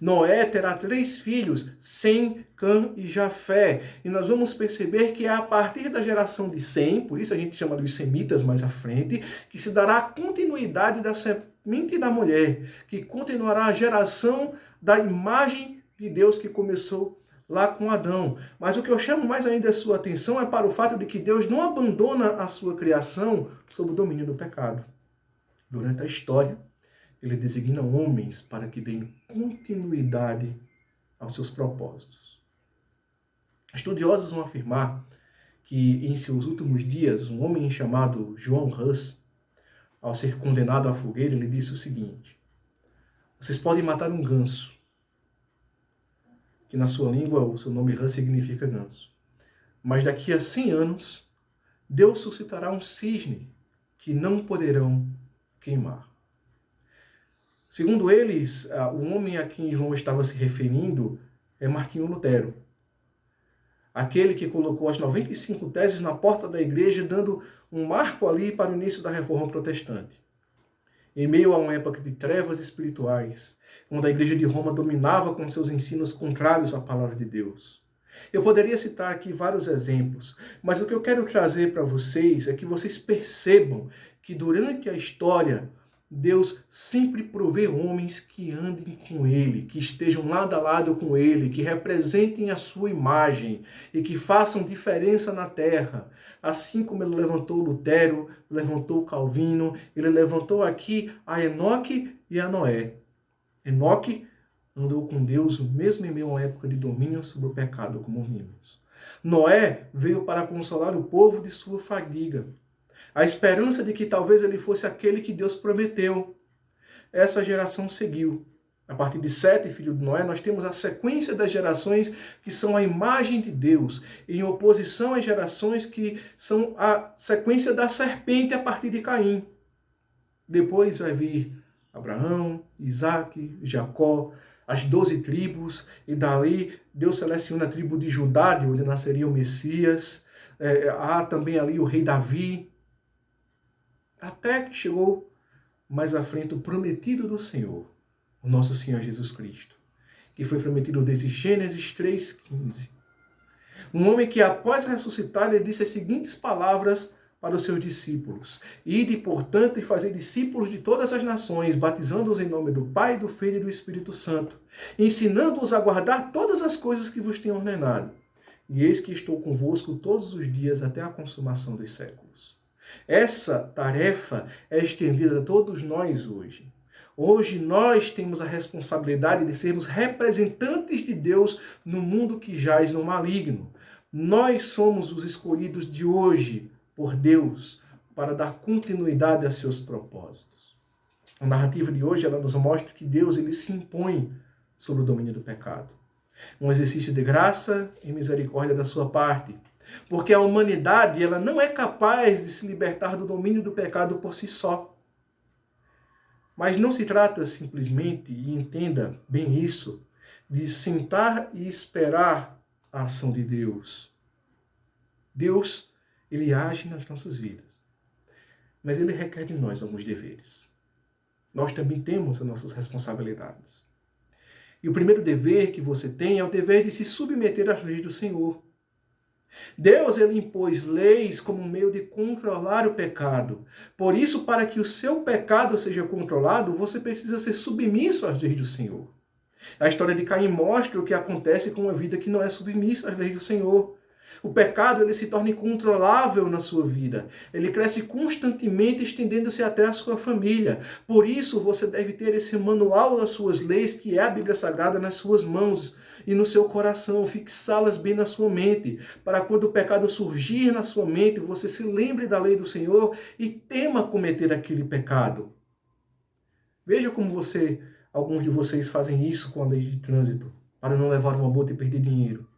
Noé terá 3 filhos, Sem, Cã e Jafé. E nós vamos perceber que é a partir da geração de Sem, por isso a gente chama dos semitas mais à frente, que se dará a continuidade da semente da mulher, que continuará a geração da imagem de Deus que começou lá com Adão. Mas o que eu chamo mais ainda a sua atenção é para o fato de que Deus não abandona a sua criação sob o domínio do pecado. Durante a história, ele designa homens para que deem continuidade aos seus propósitos. Estudiosos vão afirmar que em seus últimos dias, um homem chamado João Hus, ao ser condenado à fogueira, ele disse o seguinte: vocês podem matar um ganso, que na sua língua o seu nome Hus significa ganso, mas daqui a 100 anos, Deus suscitará um cisne que não poderão queimar. Segundo eles, o homem a quem João estava se referindo é Martinho Lutero. Aquele que colocou as 95 teses na porta da igreja, dando um marco ali para o início da Reforma Protestante. Em meio a uma época de trevas espirituais, onde a igreja de Roma dominava com seus ensinos contrários à palavra de Deus. Eu poderia citar aqui vários exemplos, mas o que eu quero trazer para vocês é que vocês percebam que durante a história, Deus sempre provê homens que andem com Ele, que estejam lado a lado com Ele, que representem a sua imagem e que façam diferença na terra. Assim como Ele levantou Lutero, levantou Calvino, Ele levantou aqui a Enoque e a Noé. Enoque andou com Deus mesmo em meio a uma época de domínio sobre o pecado, como vimos. Noé veio para consolar o povo de sua fadiga. A esperança de que talvez ele fosse aquele que Deus prometeu. Essa geração seguiu. A partir de Sete, filho de Noé, nós temos a sequência das gerações que são a imagem de Deus, em oposição às gerações que são a sequência da serpente a partir de Caim. Depois vai vir Abraão, Isaac, Jacó, as 12 tribos, e dali Deus seleciona a tribo de Judá, de onde nasceria o Messias. Há também ali o rei Davi, até que chegou mais à frente o prometido do Senhor, o nosso Senhor Jesus Cristo, que foi prometido desde Gênesis 3,15. Um homem que, após ressuscitar, ele disse as seguintes palavras para os seus discípulos: Ide, portanto, e fazei discípulos de todas as nações, batizando-os em nome do Pai, do Filho e do Espírito Santo, ensinando-os a guardar todas as coisas que vos tenho ordenado. E eis que estou convosco todos os dias até a consumação dos séculos. Essa tarefa é estendida a todos nós hoje. Hoje nós temos a responsabilidade de sermos representantes de Deus no mundo que jaz no maligno. Nós somos os escolhidos de hoje por Deus para dar continuidade a seus propósitos. A narrativa de hoje ela nos mostra que Deus ele se impõe sobre o domínio do pecado. Um exercício de graça e misericórdia da sua parte. Porque a humanidade ela não é capaz de se libertar do domínio do pecado por si só. Mas não se trata simplesmente, e entenda bem isso, de sentar e esperar a ação de Deus. Deus, ele age nas nossas vidas. Mas ele requer de nós alguns deveres. Nós também temos as nossas responsabilidades. E o primeiro dever que você tem é o dever de se submeter às leis do Senhor. Deus ele impôs leis como meio de controlar o pecado. Por isso, para que o seu pecado seja controlado, você precisa ser submisso às leis do Senhor. A história de Caim mostra o que acontece com uma vida que não é submissa às leis do Senhor. O pecado ele se torna incontrolável na sua vida. Ele cresce constantemente, estendendo-se até a sua família. Por isso, você deve ter esse manual das suas leis, que é a Bíblia Sagrada, nas suas mãos e no seu coração, fixá-las bem na sua mente, para quando o pecado surgir na sua mente, você se lembre da lei do Senhor e tema cometer aquele pecado. Veja como alguns de vocês fazem isso com a lei de trânsito, para não levar uma multa e perder dinheiro.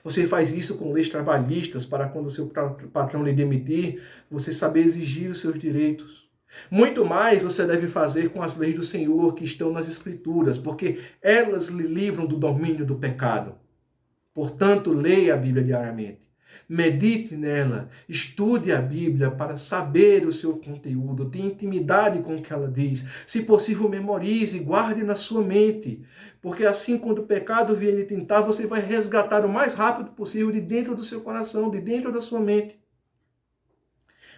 Você faz isso com leis trabalhistas, para quando o seu patrão lhe demitir, você saber exigir os seus direitos. Muito mais você deve fazer com as leis do Senhor que estão nas Escrituras, porque elas lhe livram do domínio do pecado. Portanto, leia a Bíblia diariamente. Medite nela, estude a Bíblia para saber o seu conteúdo, tenha intimidade com o que ela diz. Se possível, memorize, guarde na sua mente, porque assim, quando o pecado vier lhe tentar, você vai resgatar o mais rápido possível de dentro do seu coração, de dentro da sua mente.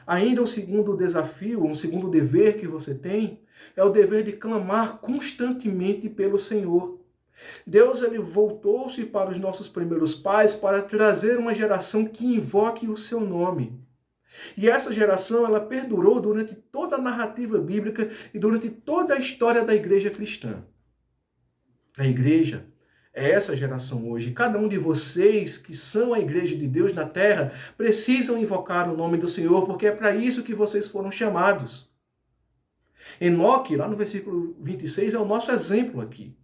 Ainda o segundo desafio, um segundo dever que você tem, é o dever de clamar constantemente pelo Senhor. Deus ele voltou-se para os nossos primeiros pais para trazer uma geração que invoque o seu nome. E essa geração ela perdurou durante toda a narrativa bíblica e durante toda a história da igreja cristã. A igreja é essa geração hoje. Cada um de vocês que são a igreja de Deus na terra precisam invocar o nome do Senhor, porque é para isso que vocês foram chamados. Enoque, lá no versículo 26, é o nosso exemplo aqui.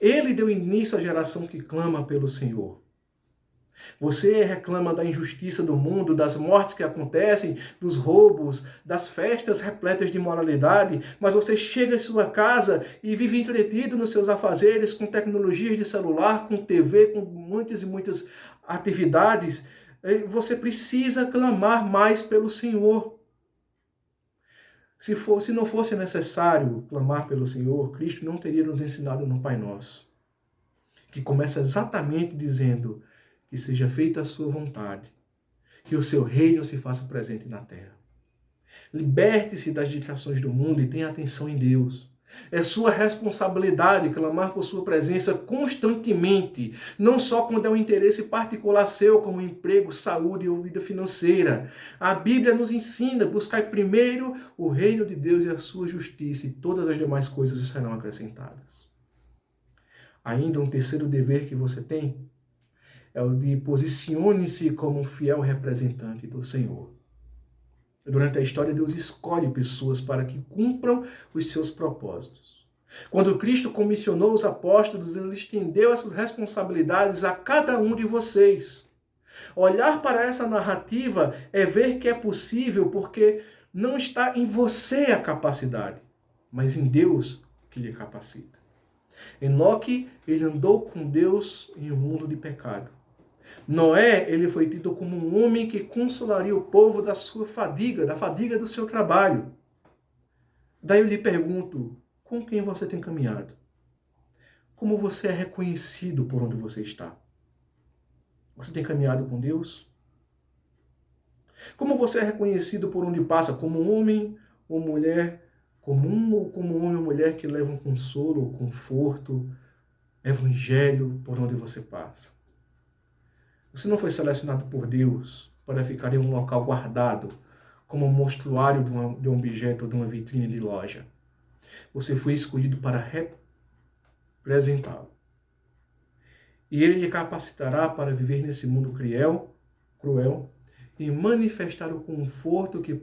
Ele deu início à geração que clama pelo Senhor. Você reclama da injustiça do mundo, das mortes que acontecem, dos roubos, das festas repletas de imoralidade, mas você chega em sua casa e vive entretido nos seus afazeres, com tecnologias de celular, com TV, com muitas e muitas atividades. Você precisa clamar mais pelo Senhor. Se não fosse necessário clamar pelo Senhor, Cristo não teria nos ensinado no Pai Nosso, que começa exatamente dizendo: que seja feita a sua vontade, que o seu reino se faça presente na terra. Liberte-se das distrações do mundo e tenha atenção em Deus. É sua responsabilidade clamar por sua presença constantemente, não só quando é um interesse particular seu, como emprego, saúde ou vida financeira. A Bíblia nos ensina a buscar primeiro o reino de Deus e a sua justiça, e todas as demais coisas serão acrescentadas. Ainda um terceiro dever que você tem é o de posicione-se como um fiel representante do Senhor. Durante a história, Deus escolhe pessoas para que cumpram os seus propósitos. Quando Cristo comissionou os apóstolos, ele estendeu essas responsabilidades a cada um de vocês. Olhar para essa narrativa é ver que é possível, porque não está em você a capacidade, mas em Deus que lhe capacita. Enoque, ele andou com Deus em um mundo de pecado. Noé, ele foi tido como um homem que consolaria o povo da sua fadiga, da fadiga do seu trabalho. Daí eu lhe pergunto, com quem você tem caminhado? Como você é reconhecido por onde você está? Você tem caminhado com Deus? Como você é reconhecido por onde passa? Como um homem ou mulher comum, ou como um homem ou mulher que levam consolo, conforto, evangelho por onde você passa? Você não foi selecionado por Deus para ficar em um local guardado, como um mostruário de um objeto ou de uma vitrine de loja. Você foi escolhido para representá-lo. E ele lhe capacitará para viver nesse mundo cruel, e manifestar o conforto que